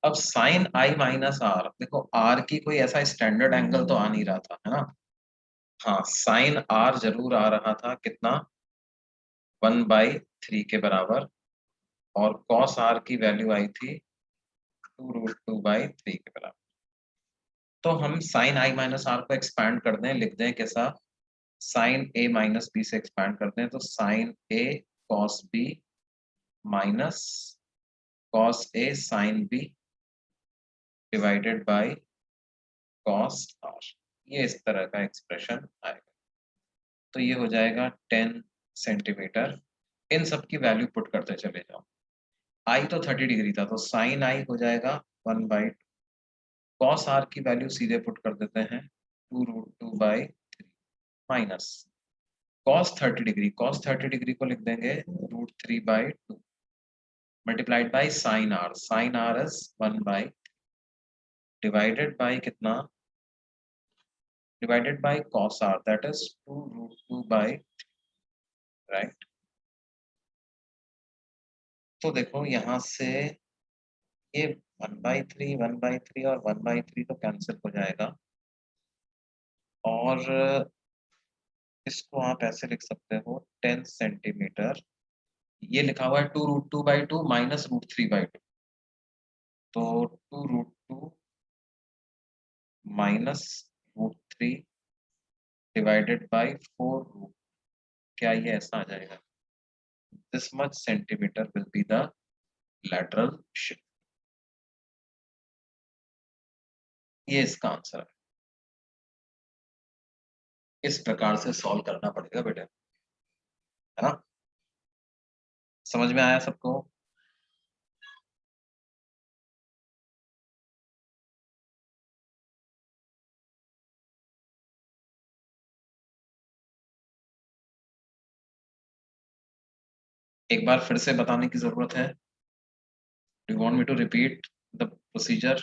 अब साइन I माइनस आर, देखो आर की कोई ऐसा स्टैंडर्ड एंगल तो आ नहीं रहा था, है ना। हाँ, साइन आर जरूर आ रहा था, कितना, 1/3 के बराबर, और कॉस आर की वैल्यू आई थी 2√2/3 के बराबर। तो हम साइन I माइनस आर को एक्सपैंड कर दें, लिख दें कैसा, साइन A माइनस बी से एक्सपैंड करते हैं, तो sine A cos B minus cos A sine B divided by cos R। ये इस तरह का एक्सप्रेशन आएगा। तो ये हो जाएगा 10 सेंटीमीटर। इन सब की वैल्यू पुट करते चले जाओ। I तो 30 डिग्री था, तो साइन I हो जाएगा 1/2। कॉस R की वैल्यू सीधे पुट कर देते हैं, 2√2/3 माइनस कॉस 30 डिग्री को लिख देंगे √3/2 multiplied by sine are is 1/, divided by कितना, divided by cos R, that is 2√2/, right. तो देखो यहाँ से ये 1/3 1/3 और 1/3 तो कैंसिल हो जाएगा, और इसको आप ऐसे लिख सकते हो 10 सेंटीमीटर, ये लिखा हुआ है 2√2/2 माइनस √3/2, तो 2√2 माइनस √3 डिवाइडेड बाई 4, क्या ये ऐसा आ जाएगा, this much centimeter will be the lateral shift. ये इसका आंसर है। इस प्रकार से सॉल्व करना पड़ेगा बेटे, है ना? समझ में आया सबको? एक बार फिर से बताने की जरूरत है? Do you want me to repeat the procedure,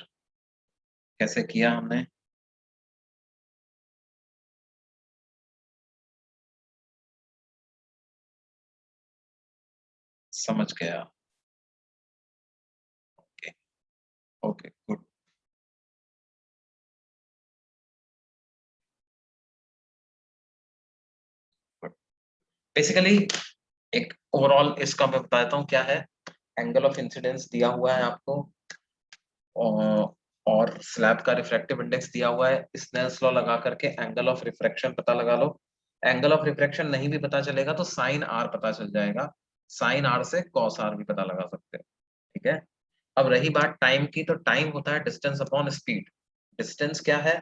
कैसे किया हमने? समझ गया। Okay okay good. बेसिकली एक ओवरऑल इसका मैं बताता हूँ क्या है। एंगल ऑफ इंसिडेंस दिया हुआ है आपको, और स्लैब का रिफ्रैक्टिव इंडेक्स दिया हुआ है। स्नेल्स लॉ लगा करके एंगल ऑफ रिफ्रैक्शन पता लगा लो। एंगल ऑफ रिफ्रैक्शन नहीं भी पता चलेगा तो साइन आर पता चल जाएगा, साइन आर से कॉस आर भी पता लगा सकते हैं। ठीक है, अब रही बात टाइम की, तो टाइम होता है डिस्टेंस अपॉन स्पीड। डिस्टेंस क्या है?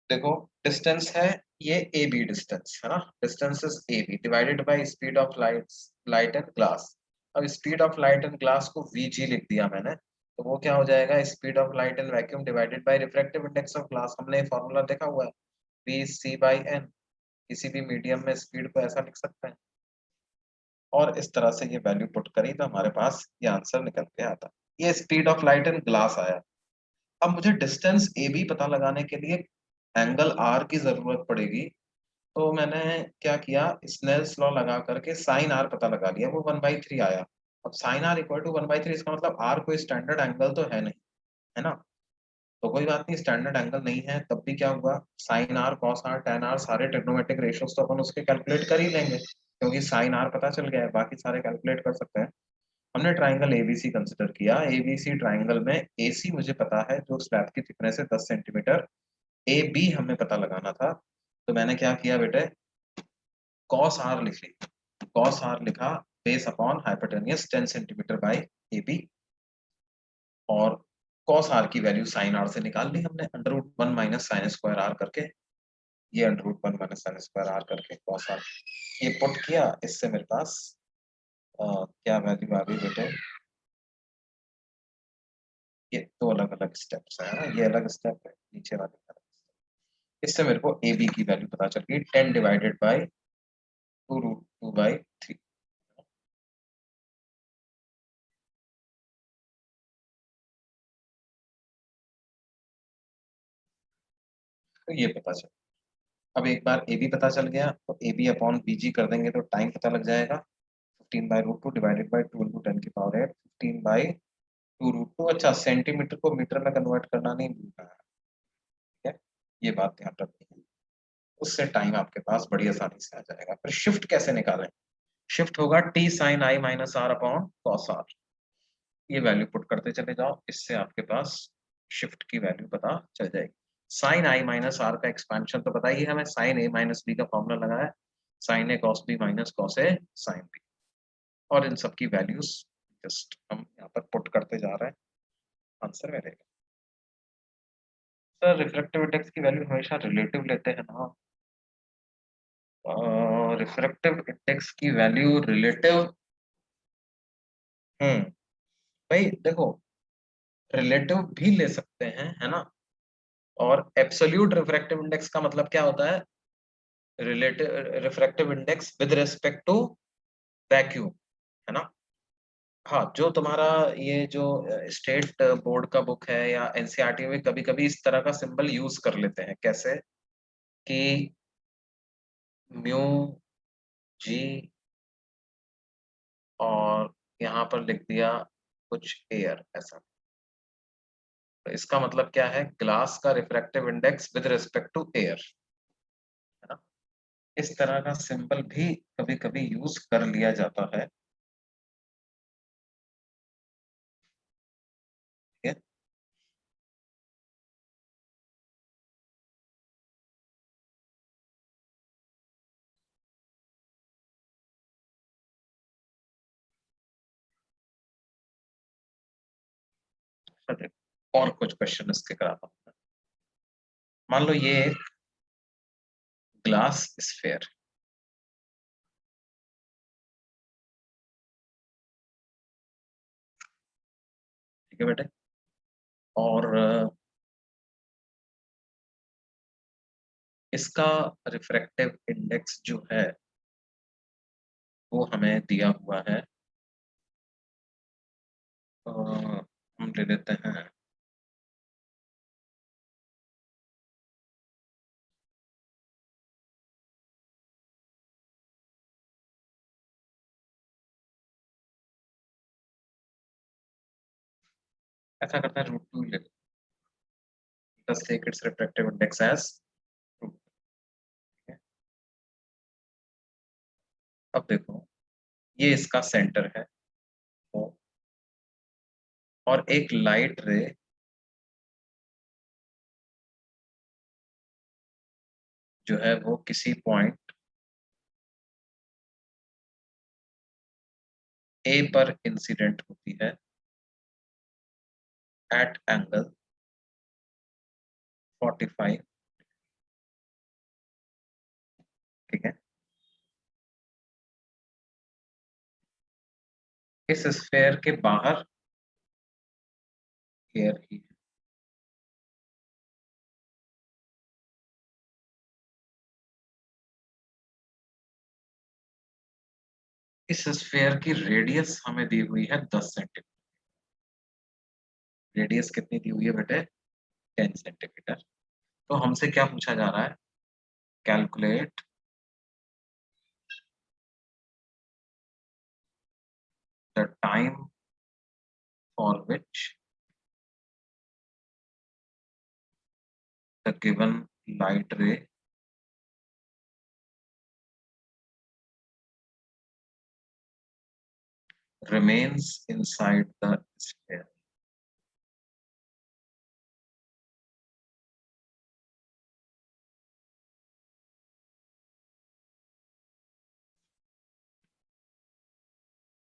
देखो, डिस्टेंस है ये ए बी डिस्टेंस, है ना? Distance is A B divided by speed of light and glass. अब speed of light and glass को वी जी लिख दिया मैंने, तो वो क्या हो जाएगा? Speed of light and vacuum divided by refractive index of glass. हमने फॉर्मूला देखा हुआ है, वी सी बाई एन। किसी भी मीडियम में स्पीड को ऐसा लिख सकते हैं, और इस तरह से ये वैल्यू पुट करी तो हमारे पास ये आंसर निकल के आता। ये speed of light and glass आया। अब मुझे डिस्टेंस ए बी पता लगाने के लिए एंगल आर की जरूरत पड़ेगी, तो मैंने क्या किया? स्नेल्स लॉ लगा करके साइन आर पता लगा लिया, वो 1/3 आया। अब साइन आर इक्वल टू 1/3, इसका मतलब आर कोई स्टैंडर्ड एंगल तो है नहीं, है ना? तो कोई बात नहीं, स्टैंडर्ड एंगल नहीं है तब भी क्या हुआ? Sine r, cos r, tan r, सारे ट्रिग्नोमेट्रिक रेशियोज तो अपन उसके कैलकुलेट कर ही लेंगे, क्योंकि साइन आर पता चल गया है, बाकी सारे कैलकुलेट कर सकते हैं। हमने ट्राइंगल एबीसी कंसिडर किया। एबीसी ट्राइंगल में एसी मुझे पता है जो स्लैब की थिकनेस है 10 सेंटीमीटर, ए बी हमें पता लगाना था, तो मैंने क्या किया बेटे? कॉस आर लिख ली। कॉस आर लिखा base upon hypotenuse 10 centimetre by A B, और कॉस आर की वैल्यू साइन आर से निकाल ली हमने, √1 माइनस साइन स्क्वायर आर करके। ये √1 माइनस साइन स्क्वायर आर करके कॉस आर ये पुट किया। इससे मेरे पास क्या वैल्यू आ गई बेटे? ये दो अलग अलग स्टेप्स है ना, ये अलग स्टेप है, नीचे वाले अलग step। इससे मेरे को ए बी की वैल्यू पता चल गई, 10 डिवाइडेड बाई 2√2/3। तो ये पता चल, अब एक बार ए बी पता चल गया तो ए बी अपॉन बी जी कर देंगे तो टाइम पता लग जाएगा। 15/√2 डिवाइडेड बाई 2 इंटू 10⁸, 15/2√2। अच्छा, सेंटीमीटर को मीटर में कन्वर्ट करना नहीं भूलना है, ठीक है? ये बात ध्यान रखनी है, उससे टाइम आपके पास बड़ी आसानी से आ जाएगा। फिर शिफ्ट कैसे निकालें? शिफ्ट होगा T sine i minus r upon cos r. ये वैल्यू पुट करते चले जाओ, इससे आपके पास शिफ्ट की वैल्यू पता चल जाएगी। साइन आई माइनस आर का एक्सपेंशन तो बताइए हमें, साइन ए माइनस बी का फॉर्मूला लगाया, sign A cos B minus cos A sine B, और इन सब की वैल्यूज जस्ट हम यहाँ पर पुट करते जा रहे हैं, आंसर में रहेगा। सर रिफ्रैक्टिव इंडेक्स की वैल्यू हमेशा रिलेटिव लेते हैं ना? रिफ्रैक्टिव इंडेक्स की वैल्यू रिलेटिव, हम्म, भाई देखो, रिलेटिव भी ले सकते हैं, है ना? और एब्सोल्यूट रिफ्रैक्टिव इंडेक्स का मतलब क्या होता है? Relative refractive index with respect to vacuum, है ना? हाँ, जो तुम्हारा ये जो स्टेट बोर्ड का बुक है या एनसीईआरटी में कभी कभी इस तरह का सिंबल यूज कर लेते हैं, कैसे कि म्यू जी, और यहाँ पर लिख दिया कुछ एयर ऐसा। तो इसका मतलब क्या है? ग्लास का refractive index with respect to air, है ना? इस तरह का सिंबल भी कभी कभी यूज कर लिया जाता है, ठीक है? और कुछ क्वेश्चन इसके कराता हूँ। मान लो ये एक ग्लास स्फेयर, ठीक है बेटे, और इसका रिफ्रैक्टिव इंडेक्स जो है वो हमें दिया हुआ है, हम ले लेते हैं ऐसा करते हैं √2 ले लेते हैं, take its refractive index as √2। अब देखो ये इसका सेंटर है वो, और एक लाइट रे जो है वो किसी पॉइंट ए पर इंसिडेंट होती है एट एंगल 45, ठीक है। इस स्फेयर के बाहर एयर ही है। इस स्फेयर की रेडियस हमें दी हुई है 10 सेंटीमीटर। रेडियस कितनी दी हुई है बेटे? 10 सेंटीमीटर। तो हमसे क्या पूछा जा रहा है? Calculate the time for which the given light रे remains inside the sphere.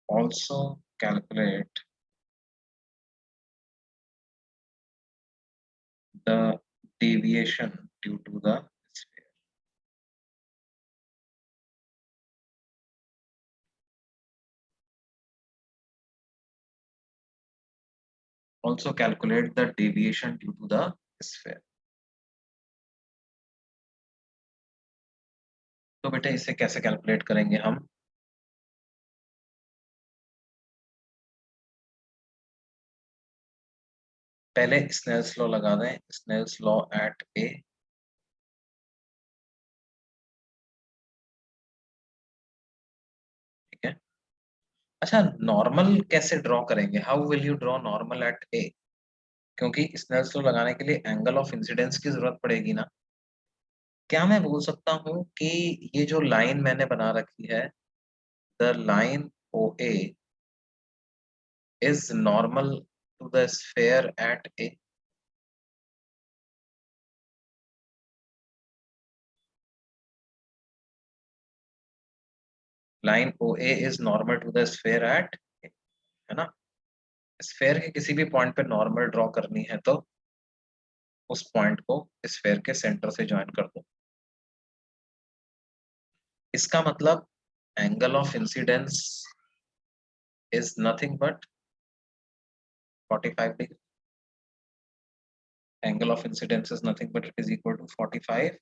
Also calculate the deviation due to the sphere. Also calculate the deviation due to the sphere. तो बेटा इसे कैसे कैलकुलेट करेंगे हम? पहले स्नेल्स लॉ लगा दें, स्नेल्स लॉ एट ए। ठीक है। अच्छा, नॉर्मल कैसे ड्रॉ करेंगे? How will you draw normal at A? क्योंकि स्नेल्स लॉ लगाने के लिए एंगल ऑफ इंसिडेंस की जरूरत पड़ेगी ना। क्या मैं बोल सकता हूँ कि ये जो लाइन मैंने बना रखी है, the line O A is normal to the sphere at A? Line OA is normal to the sphere at A, है ना? स्फेयर के किसी भी पॉइंट पे नॉर्मल ड्रॉ करनी है तो उस पॉइंट को स्फेयर के सेंटर से ज्वाइन कर दो। इसका मतलब angle of incidence is nothing but 45 degree. Angle of incidence is nothing but it is equal to 45.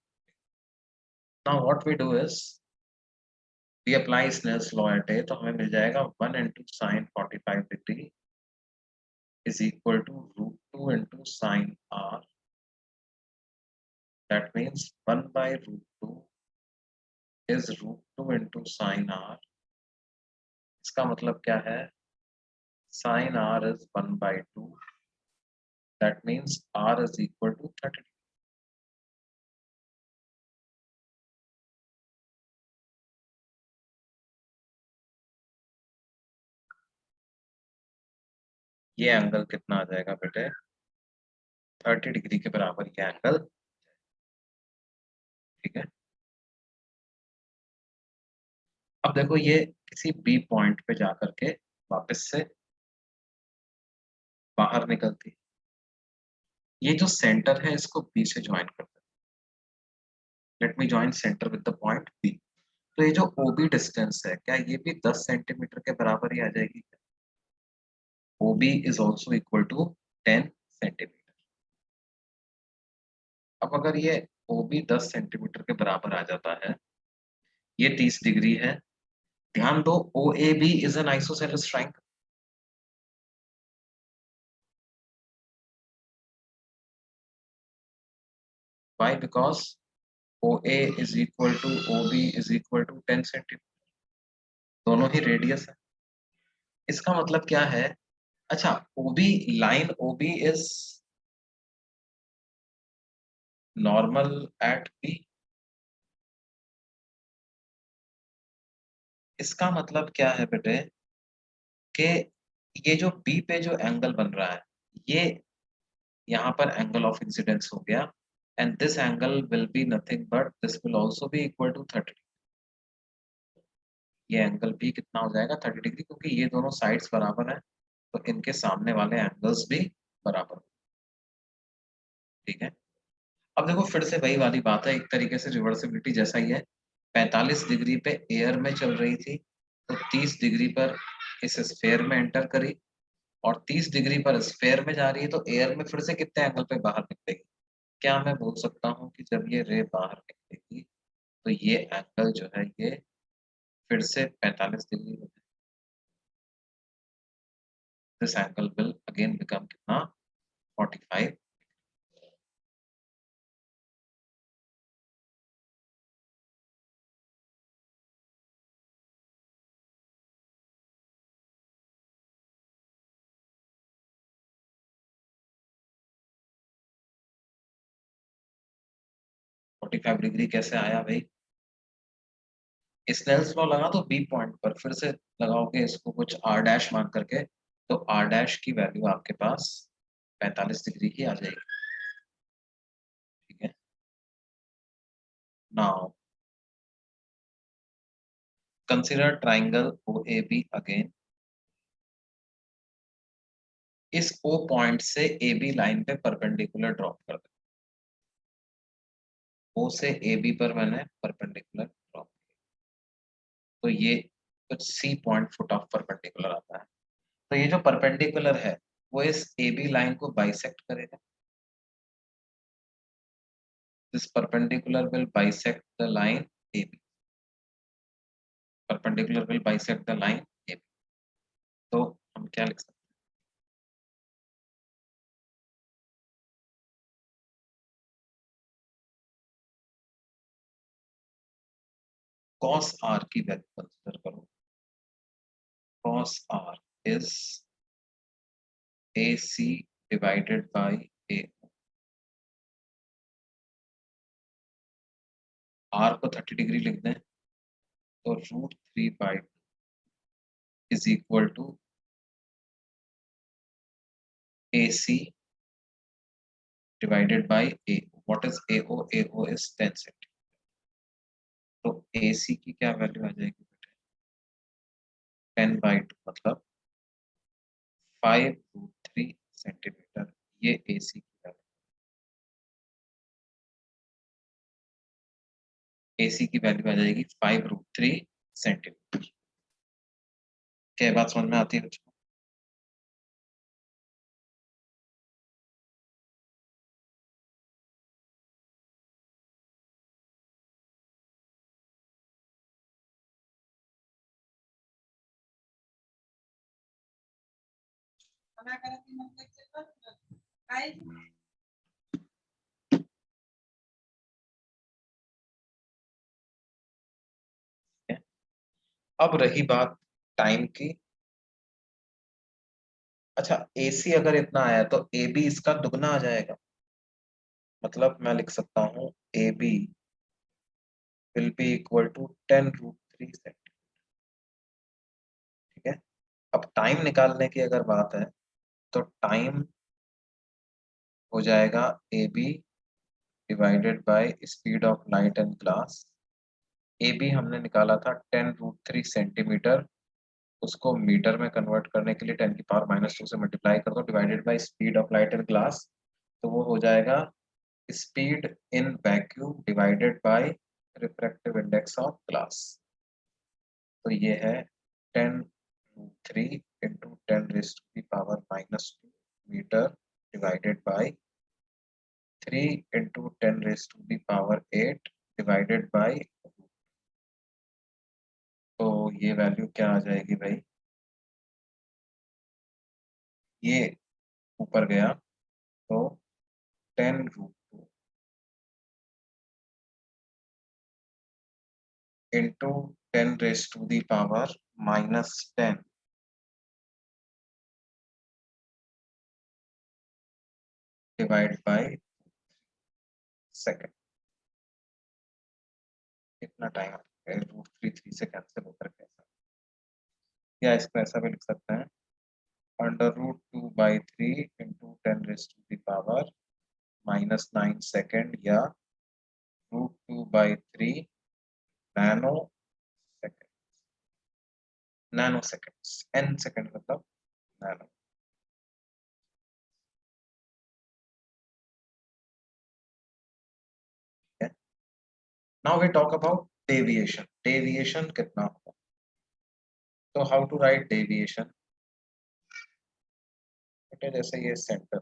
Now what we do is we apply Snell's law at A, तो हमें मिल जाएगा 1 into sin 45 degree is equal to √2 into sin R. That means 1 by √2 is √2 into sin R. इसका मतलब क्या है? Sin R is 1 by 2. That means R is equal to 30. ये angle कितना आ जाएगा बेटे? 30 डिग्री के बराबर ये एंगल, ठीक है। अब देखो ये किसी बी पॉइंट पे जाकर के वापस से बाहर निकलती है, ये जो सेंटर है इसको बी से ज्वाइन कर दे। Let me join centre with the point B. तो ये जो ओबी डिस्टेंस है क्या ये भी 10 सेंटीमीटर के बराबर ही आ जाएगी? OB is also equal to 10 centimetre. अब अगर ये ओबी 10 सेंटीमीटर के बराबर आ जाता है, ये 30 डिग्री है। ध्यान दो O A B is an isosceles triangle. Why? Because OA is equal to OB is equal to 10 centimetre, दोनों ही रेडियस है। इसका मतलब क्या है? अच्छा, OB line OB is normal at B। इसका मतलब क्या है बेटे कि ये जो B पे जो एंगल बन रहा है, ये यहाँ पर एंगल ऑफ इंसिडेंस हो गया, and this angle will be nothing but this will also be equal to 30। ये एंगल भी कितना हो जाएगा? 30 डिग्री, क्योंकि ये दोनों साइड्स बराबर हैं तो इनके सामने वाले एंगल्स भी बराबर। ठीक है। अब देखो फिर से वही वाली बात है, एक तरीके से रिवर्सिबिलिटी जैसा ही है। 45 डिग्री पे एयर में चल रही थी तो 30 डिग्री पर इस स्फेयर में एंटर करी, और 30 डिग्री पर स्फेयर में जा रही है तो एयर में फिर से कितने एंगल पे बाहर निकलेगी? क्या मैं बोल सकता हूँ कि जब ये रे बाहर निकलेगी तो ये एंगल जो है ये फिर से 45 डिग्री हो जाए? This angle will again become कितना? 45। 45 डिग्री कैसे आया भाई? स्नेल्स लॉ लगा दो बी पॉइंट पर, फिर से लगाओगे इसको कुछ आर डैश मान करके, तो आर डैश की वैल्यू आपके पास 45 डिग्री की आ जाएगी। ठीक है। Now consider triangle O A B again. इस ओ पॉइंट से ए बी लाइन पे परपेंडिकुलर ड्रॉप कर दे। ओ से ए बी पर मैंने परपेंडिकुलर ड्रॉप किया, तो ये कुछ C point foot of perpendicular आता है। तो ये जो परपेंडिकुलर है वो इस ए बी लाइन को बाइसेक्ट करेगा। This perpendicular will bisect the line A B. Perpendicular will bisect the line A B. तो हम क्या लिख सकते हैं? cos r की वैल्यू कंसीडर करो। cos r is AC divided by A। r को 30 डिग्री लिख दें तो √3/2 is equal to AC divided by A। What is AO? AO is 10 centimetre. तो AC की क्या वैल्यू आ जाएगी बेटे? 10/2 मतलब 5√3 सेंटीमीटर। ये AC की वैल्यू, AC की वैल्यू आ जाएगी 5√3 सेंटीमीटर। क्या ये बात समझ में आती है बच्चों? अब रही बात टाइम की। अच्छा, AC अगर इतना आया तो AB इसका दुगना आ जाएगा। मतलब मैं लिख सकता हूँ AB will be equal to 10√3 centimetre. ठीक है। अब टाइम निकालने की अगर बात है तो टाइम हो जाएगा AB divided by speed of light and glass. AB हमने निकाला था 10√3 सेंटीमीटर, उसको मीटर में कन्वर्ट करने के लिए 10⁻⁻² से मल्टीप्लाई कर दो divided by speed of light and glass. तो वो हो जाएगा speed in vacuum divided by refractive index of glass. तो ये है 10√3 into 10⁻⁻² metre divided by 3 into 10⁸ divided by. तो ये वैल्यू क्या आ जाएगी भाई, ये ऊपर गया तो 10√2 इंटू 10⁻⁻10 डिवाइड बाय सेकेंड। कितना टाइम √3 से कैंसिल होकर कैसा, या इसको ऐसा भी लिख सकते हैं √2/3 इंटू 10⁻⁻9 सेकेंड, या √2/3 nano second, nano seconds, n second मतलब nano. Now we talk about deviation. Deviation कितना होगा, तो हाउ टू राइट डेविएशन, जैसे ये सेंटर,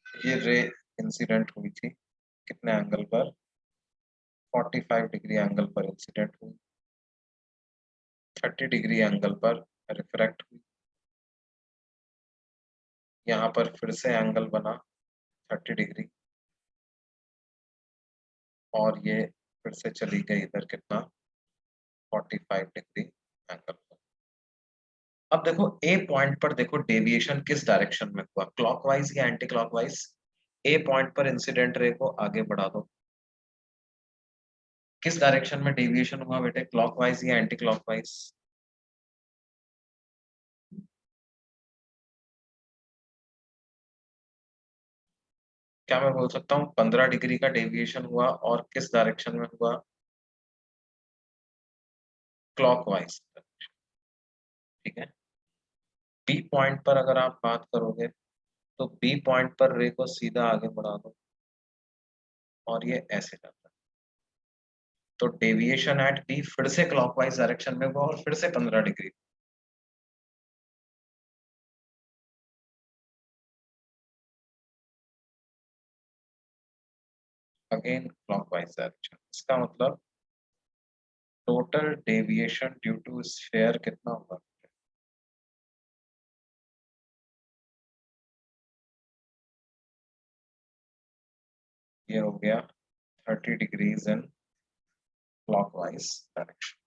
ये रे इंसिडेंट हुई थी कितने एंगल पर, 45 डिग्री एंगल पर इंसिडेंट हुई, 30 डिग्री एंगल पर रिफ्रैक्ट हुई, यहाँ पर फिर से एंगल बना 30 डिग्री, और ये फिर से चली गई इधर कितना 45 डिग्री एंगल पर। अब देखो ए पॉइंट पर, देखो डेविएशन किस डायरेक्शन में हुआ, क्लॉकवाइज या एंटी क्लॉकवाइज। ए पॉइंट पर इंसिडेंट रे को आगे बढ़ा दो, किस डायरेक्शन में डेविएशन हुआ बेटे, क्लॉकवाइज या एंटी क्लॉकवाइज। क्या मैं बोल सकता हूँ 15 डिग्री का डेविएशन हुआ, और किस डायरेक्शन में हुआ, क्लॉकवाइज। ठीक है, बी पॉइंट पर अगर आप बात करोगे तो बी पॉइंट पर रे को सीधा आगे बढ़ा दो, और ये ऐसे जाता है, तो डेविएशन एट बी फिर से क्लॉकवाइज डायरेक्शन में हुआ, और फिर से 15 डिग्री, अगेन क्लॉकवाइज डायरेक्शन। इसका मतलब total deviation due to sphere कितना होगा, ये हो गया 30 degrees in clockwise direction.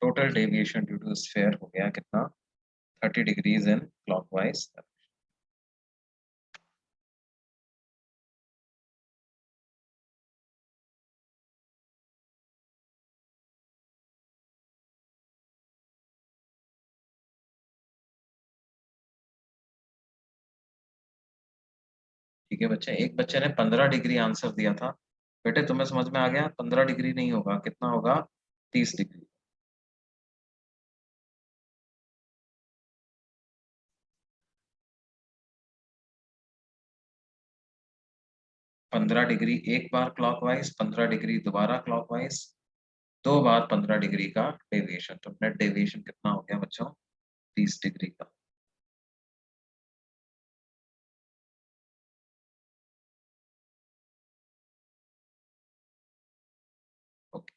Total deviation due to sphere हो गया कितना, 30 डिग्रीज इन क्लॉकवाइज। ठीक है बच्चे, एक बच्चे ने 15 डिग्री आंसर दिया था, बेटे तुम्हें समझ में आ गया, 15 डिग्री नहीं होगा, कितना होगा 30 डिग्री। 15 डिग्री एक बार क्लॉकवाइज, 15 डिग्री दोबारा क्लॉकवाइज, 2 बार 15 डिग्री का डेविएशन, तो नेट डेविएशन कितना हो गया बच्चों, 30 डिग्री का। ओके,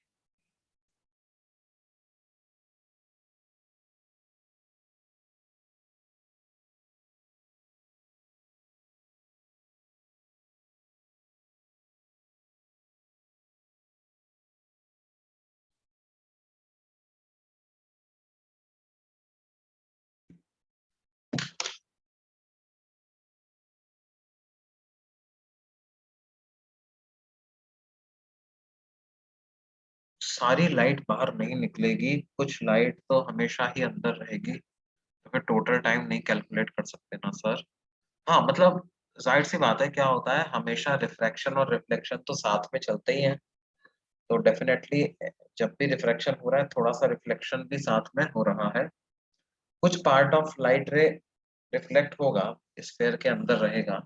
सारी लाइट बाहर नहीं निकलेगी, कुछ लाइट तो हमेशा ही अंदर रहेगी, तो फिर टोटल टाइम नहीं कैलकुलेट कर सकते ना सर। हाँ मतलब जाहिर सी बात है क्या होता है, हमेशा रिफ्रैक्शन और रिफ्लेक्शन तो साथ में चलते ही हैं। तो डेफिनेटली जब भी रिफ्रैक्शन हो रहा है, थोड़ा-सा रिफ्लेक्शन भी साथ में हो रहा है। कुछ पार्ट ऑफ लाइट रे रिफ्लेक्ट होगा, स्फीयर के अंदर रहेगा,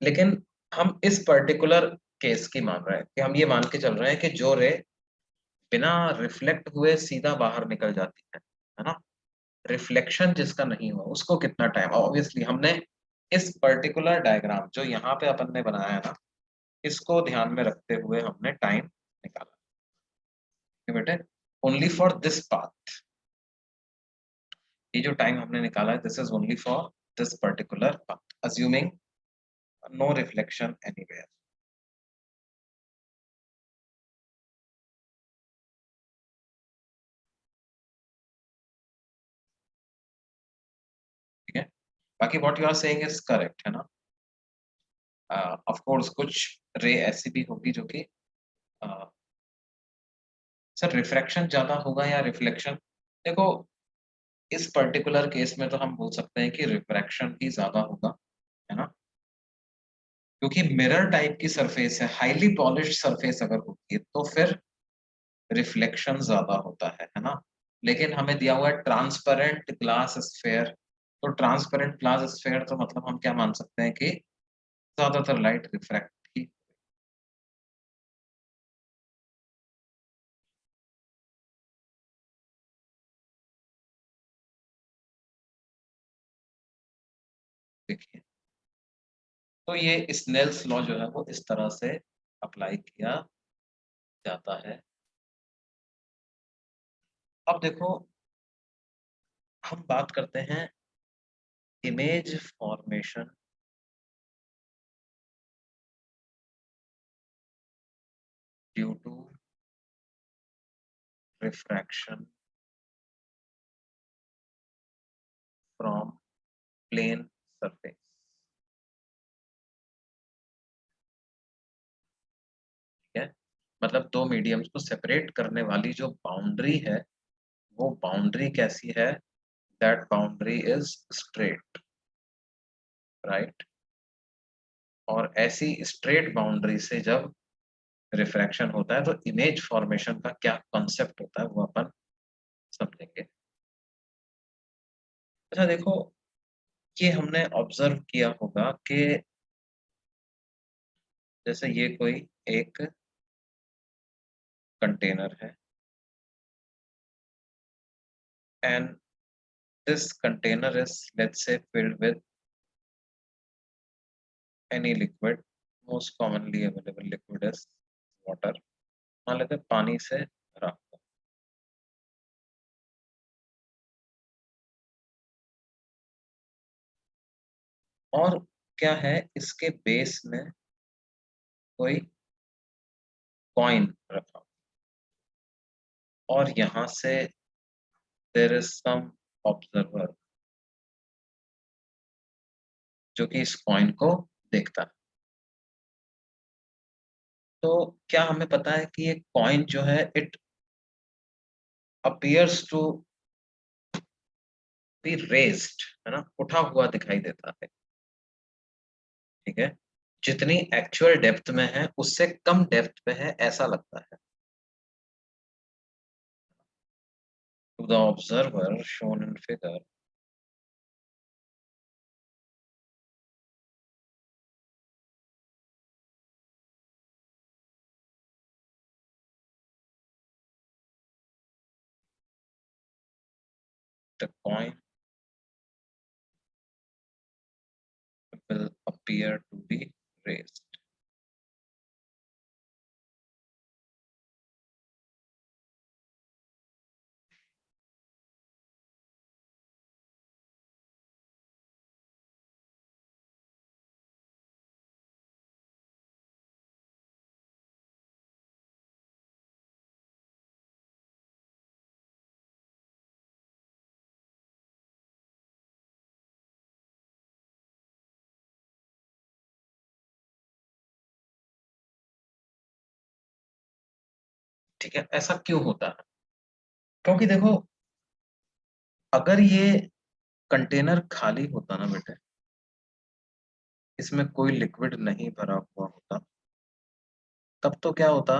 लेकिन हम इस पर्टिकुलर केस की मान रहे हैं कि हम ये मान के चल रहे हैं कि जो रे बिना रिफ्लेक्ट हुए सीधा बाहर निकल जाती है ना? रिफ्लेक्शन जिसका नहीं हुआ, उसको कितना टाइम, ऑब्वियसली हमने इस पर्टिकुलर डायग्राम जो यहाँ पे अपन ने बनाया है ना, इसको ध्यान में रखते हुए हमने टाइम निकाला। ठीक है बेटे? ओनली फॉर दिस पाथ, ये जो टाइम हमने निकाला है, this is only for this particular path, assuming no reflection anywhere. ठीक है? बाकी what you are saying is correct, है ना? ऑफ कोर्स कुछ रे ऐसी भी होगी जो कि सर रिफ्रैक्शन ज्यादा होगा या रिफ्लेक्शन? देखो, इस पर्टिकुलर केस में तो हम बोल सकते हैं कि रिफ्रैक्शन ही ज्यादा होगा, है ना? क्योंकि मिरर टाइप की सरफेस है, हाईली पॉलिश्ड सरफेस अगर होती है तो फिर रिफ्लेक्शन ज्यादा होता है ना? लेकिन हमें दिया हुआ है ट्रांसपेरेंट ग्लास स्फेयर, तो ट्रांसपेरेंट ग्लास स्फेयर तो मतलब हम क्या मान सकते हैं कि ज्यादातर लाइट रिफ्रैक्ट ही। देखिए, तो ये स्नेल्स लॉ जो है वो इस तरह से अप्लाई किया जाता है। अब देखो, हम बात करते हैं image formation due to refraction from plane surface. ठीक है? मतलब दो मीडियम्स को सेपरेट करने वाली जो बाउंड्री है, वो बाउंड्री कैसी है? That boundary is straight, right? और ऐसी स्ट्रेट बाउंड्री से जब रिफ्रैक्शन होता है तो इमेज फॉर्मेशन का क्या कॉन्सेप्ट होता है वो अपन समझेंगे। अच्छा देखो, ये हमने ऑब्जर्व किया होगा कि जैसे ये कोई एक कंटेनर है, and this container is let's say filled with any liquid, most commonly available liquid is water, मान लेते हैं पानी से भरा हुआ। और क्या है, इसके बेस में कोई कॉइन रखा, और यहाँ से देयर इज सम ऑब्जर्वर जो कि इस कॉइन को देखता है। तो क्या हमें पता है कि ये कॉइन जो है it appears to be raised, है ना, उठा हुआ दिखाई देता है। ठीक है? जितनी एक्चुअल डेप्थ में है उससे कम डेप्थ पे है ऐसा लगता है। To the observer shown in figure, the coin will appear to be raised। ठीक है? ऐसा क्यों होता है? क्योंकि देखो, अगर ये कंटेनर खाली होता ना बेटे, इसमें कोई लिक्विड नहीं भरा हुआ होता, तब तो क्या होता,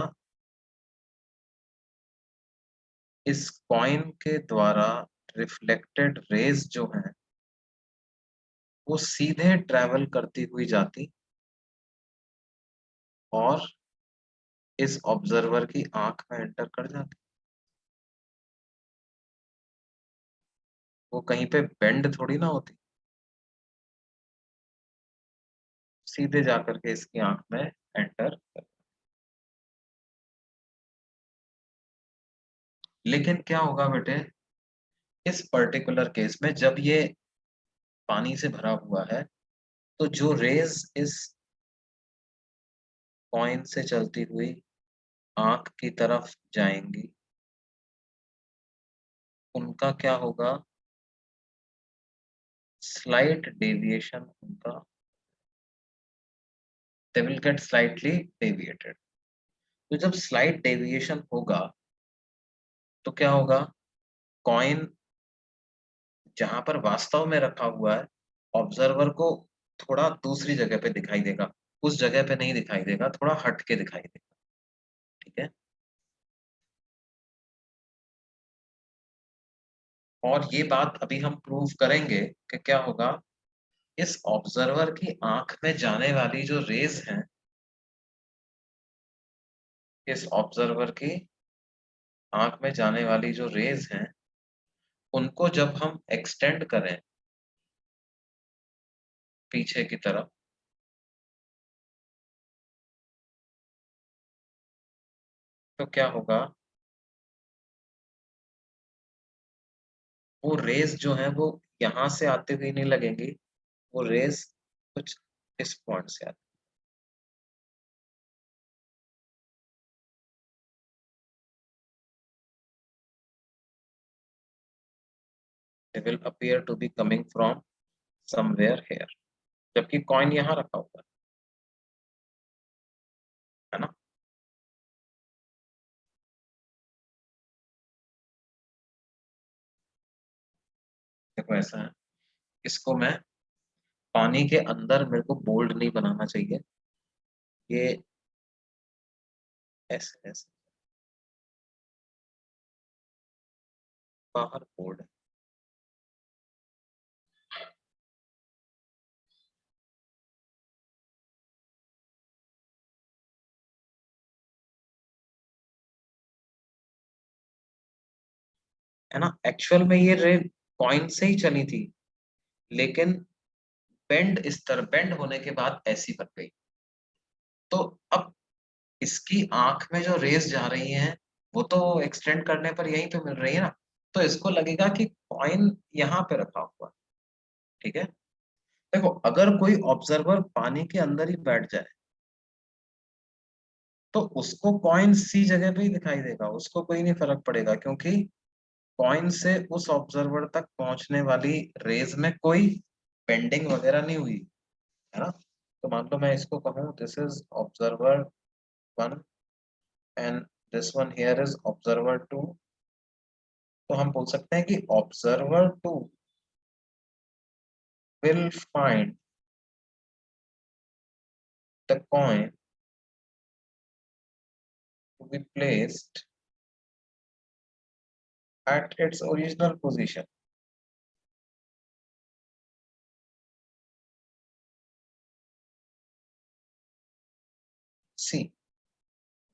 इस कॉइन के द्वारा रिफ्लेक्टेड रेज जो हैं वो सीधे ट्रेवल करती हुई जाती और इस ऑब्जर्वर की आंख में एंटर कर जाती। वो कहीं पे बेंड थोड़ी ना होती, सीधे जाकर के इसकी आंख में एंटर। लेकिन क्या होगा बेटे, इस पर्टिकुलर केस में जब ये पानी से भरा हुआ है, तो जो रेज इस कॉइन से चलती हुई आंख की तरफ जाएंगी, उनका क्या होगा, स्लाइट डेविएशन उनका, they will get slightly deviated। तो जब स्लाइट डेविएशन होगा तो क्या होगा, कॉइन जहां पर वास्तव में रखा हुआ है, ऑब्जर्वर को थोड़ा दूसरी जगह पे दिखाई देगा, उस जगह पे नहीं दिखाई देगा, थोड़ा हट के दिखाई देगा। ठीक है, और ये बात अभी हम प्रूव करेंगे कि क्या होगा, इस ऑब्जर्वर की आंख में जाने वाली जो रेज हैं, इस ऑब्जर्वर की आंख में जाने वाली जो रेज हैं, उनको जब हम एक्सटेंड करें पीछे की तरफ, तो क्या होगा, वो रेज जो है वो यहाँ से आते हुए नहीं लगेंगी, वो रेज कुछ इस पॉइंट से आती, they will appear to be coming from somewhere here, जबकि कॉइन यहाँ रखा हुआ है ना। देखो ऐसा है, इसको मैं पानी के अंदर, मेरे को बोल्ड नहीं बनाना चाहिए, ये ऐसे ऐसे बाहर बोल्ड है ना। एक्चुअल में ये रे कॉइन से ही चली थी, लेकिन बेंड, इस तरह बेंड होने के बाद ऐसी बन गई। तो अब इसकी आंख में जो रेस जा रही हैं, वो तो एक्सटेंड करने पर यहीं पे मिल रही है ना, तो इसको लगेगा कि कॉइन यहाँ पे रखा हुआ है। ठीक है, देखो अगर कोई ऑब्जर्वर पानी के अंदर ही बैठ जाए तो उसको कॉइन सी जगह पे ही दिखाई देगा, उसको कोई नहीं फर्क पड़ेगा, क्योंकि कॉइन से उस ऑब्जर्वर तक पहुंचने वाली रेज में कोई बेंडिंग वगैरह नहीं हुई, है ना। तो मान लो मैं इसको कहूँ this is observer 1 and this one here is observer 2, तो हम बोल सकते हैं कि observer 2 will find the coin to be placed at its original position। See,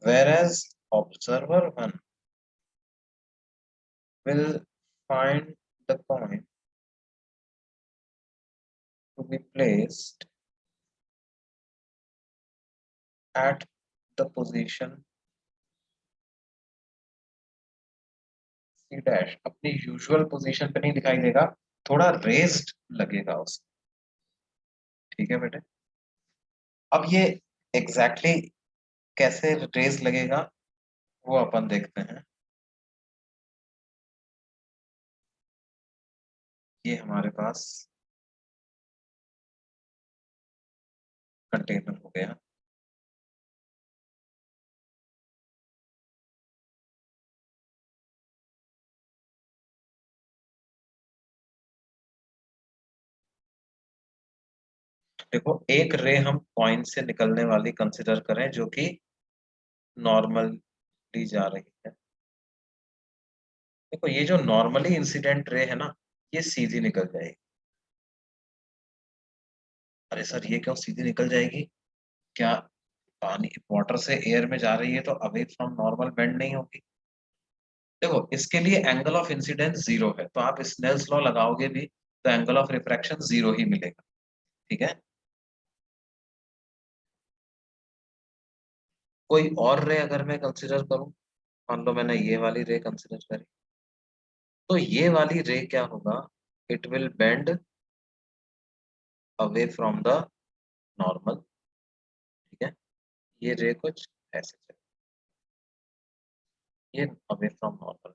whereas observer 1 will find the coin to be placed at the position C dash, अपनी usual position पे नहीं दिखाई देगा, थोड़ा रेस्ड लगेगा उसको। ठीक है बेटे, अब ये एग्जैक्टली exactly कैसे रेस लगेगा वो अपन देखते हैं। ये हमारे पास कंटेनर हो गया, देखो एक रे हम पॉइंट से निकलने वाली कंसिडर करें जो कि नॉर्मली जा रही है। देखो ये जो नॉर्मली इंसिडेंट रे है ना, ये सीधी निकल जाएगी। अरे सर ये क्यों सीधी निकल जाएगी? क्या पानी वाटर से एयर में जा रही है तो अवे फ्रॉम नॉर्मल बेंड नहीं होगी? देखो इसके लिए एंगल ऑफ इंसिडेंस जीरो है, तो आप स्नेल्स लॉ लगाओगे भी तो एंगल ऑफ रिफ्रैक्शन जीरो ही मिलेगा। ठीक है। कोई और रे अगर मैं कंसिडर करूं, मान लो मैंने ये वाली रे कंसिडर करी, तो ये वाली रे क्या होगा, it will bend away from the normal. ठीक है। ये रे कुछ ऐसे चले, ये अवे फ्रॉम नॉर्मल।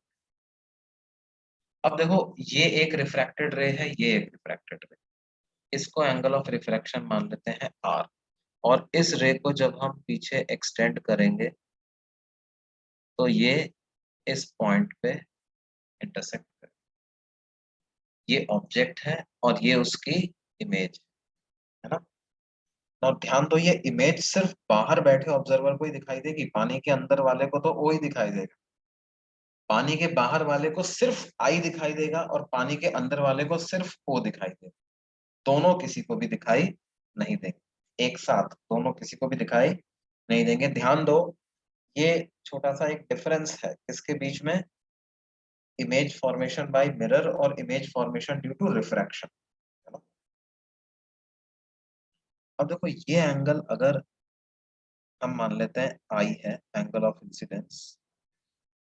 अब देखो ये एक रिफ्रैक्टेड रे है, ये एक रिफ्रैक्टेड रे, इसको एंगल ऑफ रिफ्रैक्शन मान लेते हैं आर। और इस रे को जब हम पीछे एक्सटेंड करेंगे तो ये इस पॉइंट पे इंटरसेक्ट करें। ये ऑब्जेक्ट है और ये उसकी इमेज है ना। और ध्यान दो ये इमेज सिर्फ बाहर बैठे ऑब्जर्वर को ही दिखाई देगी, पानी के अंदर वाले को तो ओ ही दिखाई देगा। पानी के बाहर वाले को सिर्फ आई दिखाई देगा और पानी के अंदर वाले को सिर्फ ओ दिखाई देगा। दोनों किसी को भी दिखाई नहीं देंगे, एक साथ दोनों किसी को भी दिखाई नहीं देंगे। ध्यान दो ये छोटा सा एक डिफरेंस है इसके बीच में, इमेज फॉर्मेशन बाय मिरर और image formation due to refraction. अब देखो ये एंगल अगर हम मान लेते हैं आई है एंगल ऑफ इंसिडेंस,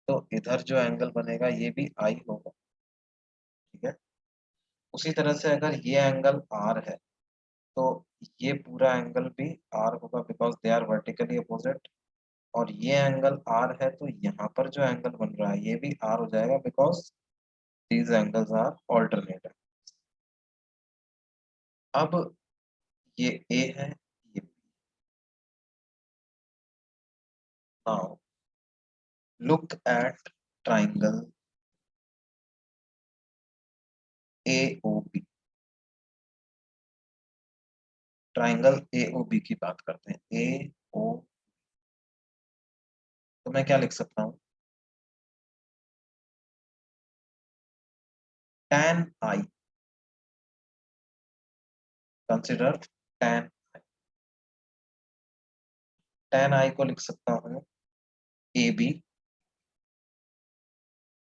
तो इधर जो एंगल बनेगा ये भी आई होगा। ठीक है। उसी तरह से अगर ये एंगल आर है तो ये पूरा एंगल भी आर होगा because they are vertically opposite. और ये एंगल आर है तो यहाँ पर जो एंगल बन रहा है ये भी आर हो जाएगा because these angles are alternate. अब ये ए है, ये now look at triangle A O B. Triangle A O B की बात करते हैं, ए ओ। तो मैं क्या लिख सकता हूँ, tan आई, कंसिडर tan, tan आई को लिख सकता हूँ ए बी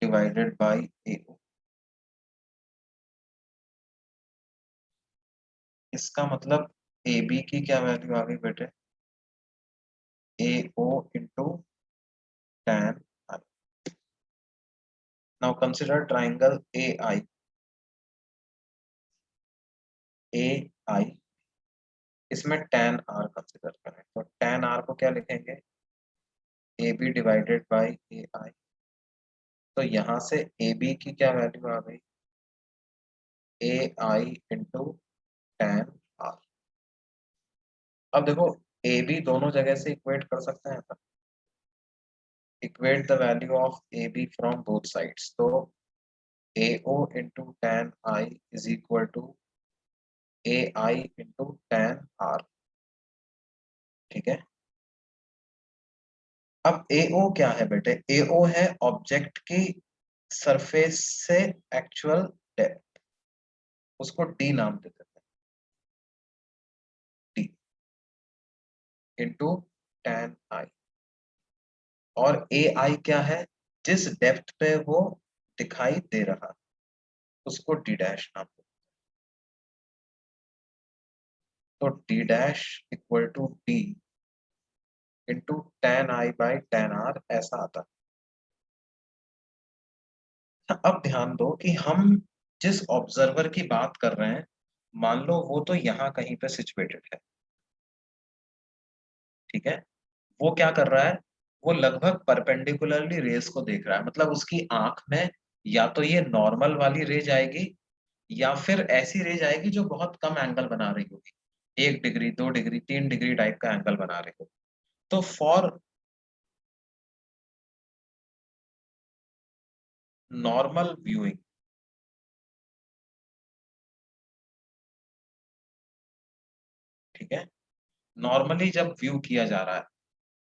डिवाइडेड बाई ए ओ। इसका मतलब ए बी की क्या वैल्यू आ गई बेटे, A O into tan I. Now consider triangle A I, A I, इसमें tan आर कंसिडर करें तो tan आर को क्या लिखेंगे, ए बी डिवाइडेड बाई ए आई। तो यहाँ से ए बी की क्या वैल्यू आ गई, ए आई इंटू tan आर। अब देखो ए बी दोनों जगह से इक्वेट कर सकते हैं, equate the value of A B from both sides. तो A O into tan I is equal to A I into tan R. ठीक है। अब ए ओ क्या है बेटे, ए ओ है ऑब्जेक्ट की सरफेस से एक्चुअल डेप्थ, उसको डी नाम दे देते हैं, डी इंटू tan आई। और ए आई क्या है, जिस डेप्थ पे वो दिखाई दे रहा उसको डी डैश नाम दे। तो d dash equal to d into tan I by tan r ऐसा आता है। अब ध्यान दो कि हम जिस ऑब्जर्वर की बात कर रहे हैं, मान लो वो तो यहाँ कहीं पे सिचुएटेड है। ठीक है। वो क्या कर रहा है, वो लगभग परपेंडिकुलरली रेस को देख रहा है, मतलब उसकी आंख में या तो ये नॉर्मल वाली रे जाएगी या फिर ऐसी रे जाएगी जो बहुत कम एंगल बना रही होगी, 1 डिग्री 2 डिग्री 3 डिग्री टाइप का एंगल बना रही होगी। तो फॉर नॉर्मल व्यूइंग, ठीक है। नॉर्मली जब व्यू किया जा रहा है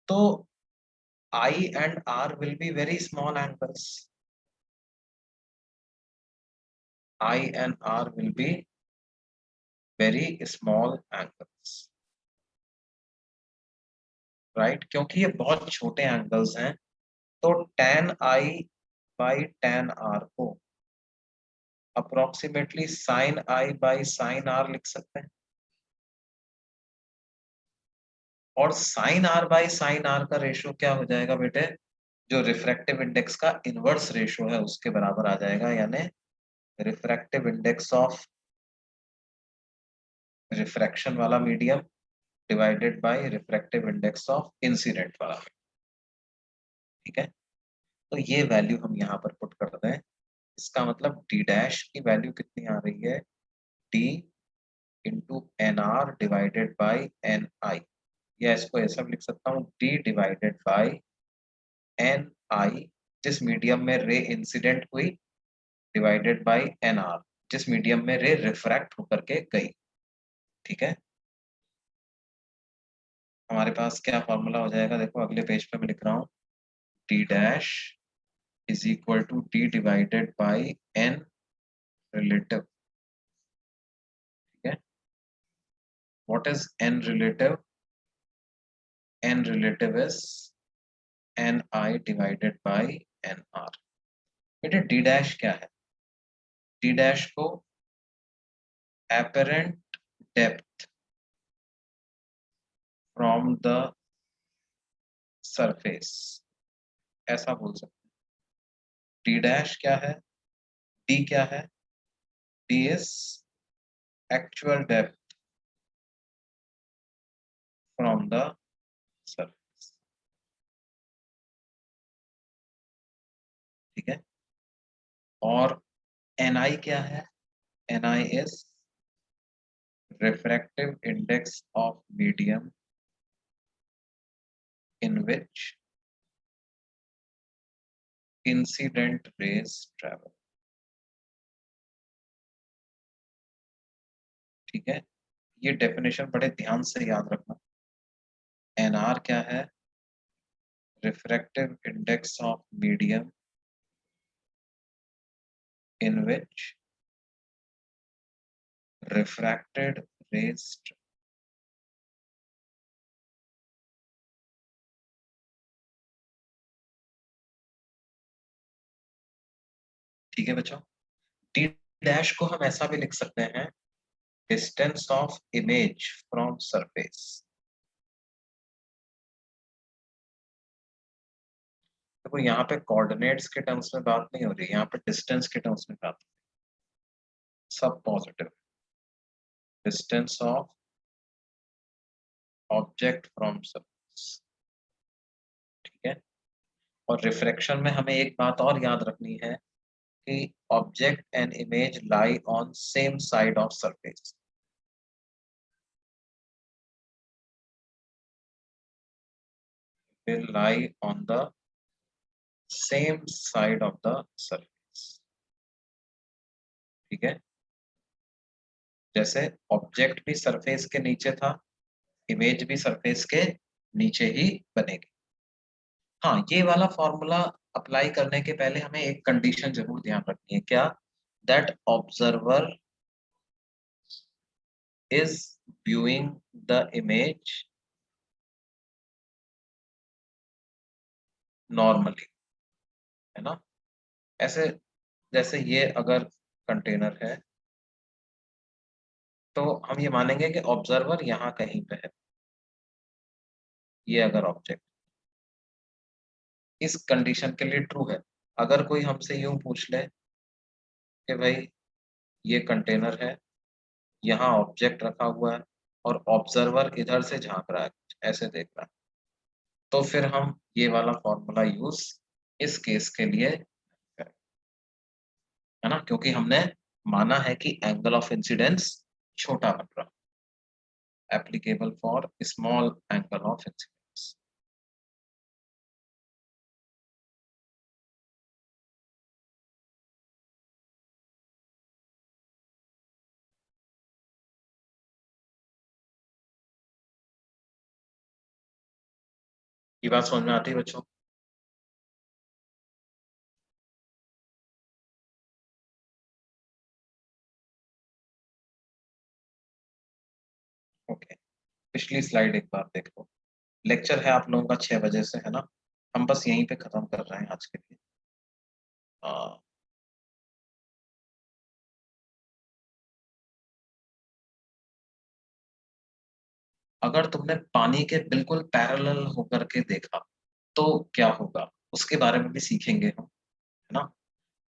तो I and R will be very small angles, I and R will be very small angles, right, क्योंकि ये बहुत छोटे एंगल्स हैं। तो tan I by tan R को approximately sin I by sin R लिख सकते हैं, और sin R by sin R का रेशियो क्या हो जाएगा बेटे, जो रिफ्रैक्टिव इंडेक्स का इनवर्स रेशियो है उसके बराबर आ जाएगा, यानी रिफ्रैक्टिव इंडेक्स ऑफ रिफ्रैक्शन वाला medium divided by refractive index of incident वाला, ठीक है। तो ये वैल्यू हम यहाँ पर पुट कर दें, इसका मतलब डी डैश की वैल्यू कितनी आ रही है, D into N R divided by N I, या इसको ऐसा भी लिख सकता हूँ, D divided by N I जिस मीडियम में रे इंसिडेंट हुई, डिवाइडेड बाई एन आर जिस मीडियम में रे रिफ्रैक्ट होकर के गई, ठीक है। हमारे पास क्या फॉर्मूला हो जाएगा, देखो अगले पेज पे मैं लिख रहा हूँ, D dash is equal to D divided by N relative, ठीक है। What is N relative, N relative is N I divided by N R. बेटे डी डैश क्या है, डी डैश को apparent depth from the surface ऐसा बोल सकते हैं। डी डैश क्या है, डी क्या है, D is actual depth from the surface, ठीक है। और एन आई क्या है, N I is refractive index of medium in which incident rays travel, ठीक है। ये डेफिनेशन बड़े ध्यान से याद रखना। एन आर क्या है, refractive index of medium in which refracted rays, ठीक है बच्चों। डी डैश को हम ऐसा भी लिख सकते हैं, distance of image from surface. देखो यहाँ पे कोऑर्डिनेट्स के टर्म्स में बात नहीं हो रही, यहाँ पे डिस्टेंस के टर्म्स में बात, सब positive, distance of object from surface, ठीक है। और रिफ्रैक्शन में हमें एक बात और याद रखनी है कि object and image lie on same side of surface, will lie on the same side of the surface, ठीक है। जैसे ऑब्जेक्ट भी सरफेस के नीचे था, इमेज भी सरफेस के नीचे ही बनेगी। हाँ, ये वाला फॉर्मूला अप्लाई करने के पहले हमें एक कंडीशन जरूर ध्यान रखनी है, क्या, that observer is viewing the image normally, है ना। ऐसे जैसे ये अगर कंटेनर है तो हम ये मानेंगे कि ऑब्जर्वर यहाँ कहीं पे है, ये अगर ऑब्जेक्ट इस कंडीशन के लिए ट्रू है। अगर कोई हमसे यूं पूछ ले कि भाई ये कंटेनर है, यहाँ ऑब्जेक्ट रखा हुआ है और ऑब्जर्वर इधर से झांक रहा है, ऐसे देख रहा है, तो फिर हम ये वाला फॉर्मूला यूज इस केस के लिए करें, है ना, क्योंकि हमने माना है कि एंगल ऑफ इंसिडेंस छोटा बन रहा है, applicable for small angle of incidence. ये बात समझ में आती है बच्चों? ओके, पिछली स्लाइड एक बार देख लो। लेक्चर है आप लोगों का 6 बजे से, है ना? हम बस यहीं पे खत्म कर रहे हैं आज के लिए। आ, अगर तुमने पानी के बिल्कुल पैरेलल होकर के देखा तो क्या होगा, उसके बारे में भी सीखेंगे हम, है ना?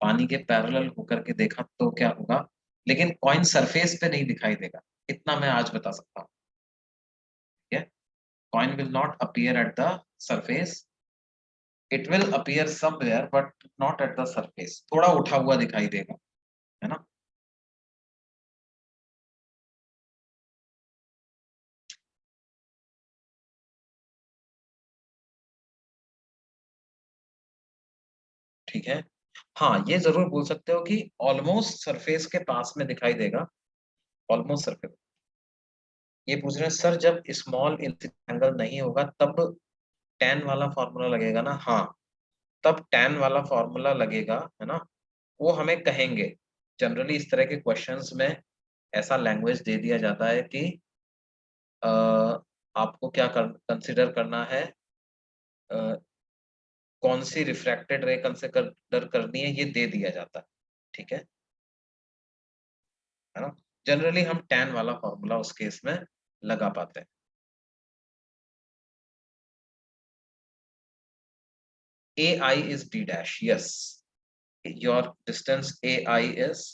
पानी के पैरेलल होकर के देखा तो क्या होगा, लेकिन कॉइन सरफेस पे नहीं दिखाई देगा, इतना मैं आज बता सकता हूँ। ठीक है, coin will not appear at the surface, it will appear somewhere but not at the surface, थोड़ा उठा हुआ दिखाई देगा, है ना? ठीक है, हाँ ये जरूर बोल सकते हो कि ऑलमोस्ट सरफेस के पास में दिखाई देगा, ऑलमोस्ट सरफेस। ये पूछ रहे हैं सर जब स्मॉल एंगल नहीं होगा तब tan वाला फॉर्मूला लगेगा ना? हाँ, तब tan वाला फॉर्मूला लगेगा, है ना? वो हमें कहेंगे, जनरली इस तरह के क्वेश्चंस में ऐसा लैंग्वेज दे दिया जाता है कि अ, आपको क्या कंसिडर करना है, अ, कौन सी रिफ्रैक्टेड रे कंसिडर करनी है, ये दे दिया जाता है। ठीक है ना? जनरली हम tan वाला फॉर्मूला उस केस में लगा पाते हैं। AI is d dash, yes, your distance AI is,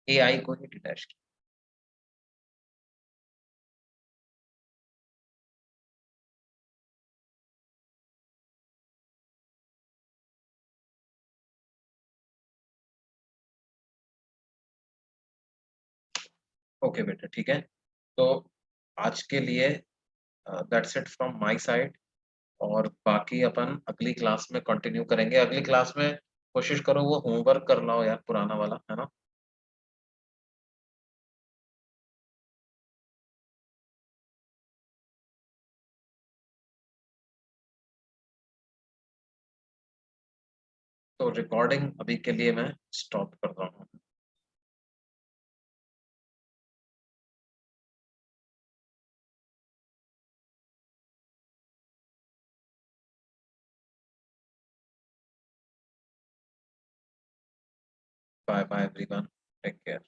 AI को ही d dash। ओके बेटा, ठीक है, तो आज के लिए that's it from my side, और बाकी अपन अगली क्लास में कंटिन्यू करेंगे। अगली क्लास में कोशिश करो वो होमवर्क कर लाओ यार, पुराना वाला, है ना? तो रिकॉर्डिंग अभी के लिए मैं स्टॉप कर रहा हूँ। Bye bye everyone, take care.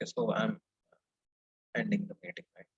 So I'm ending the meeting right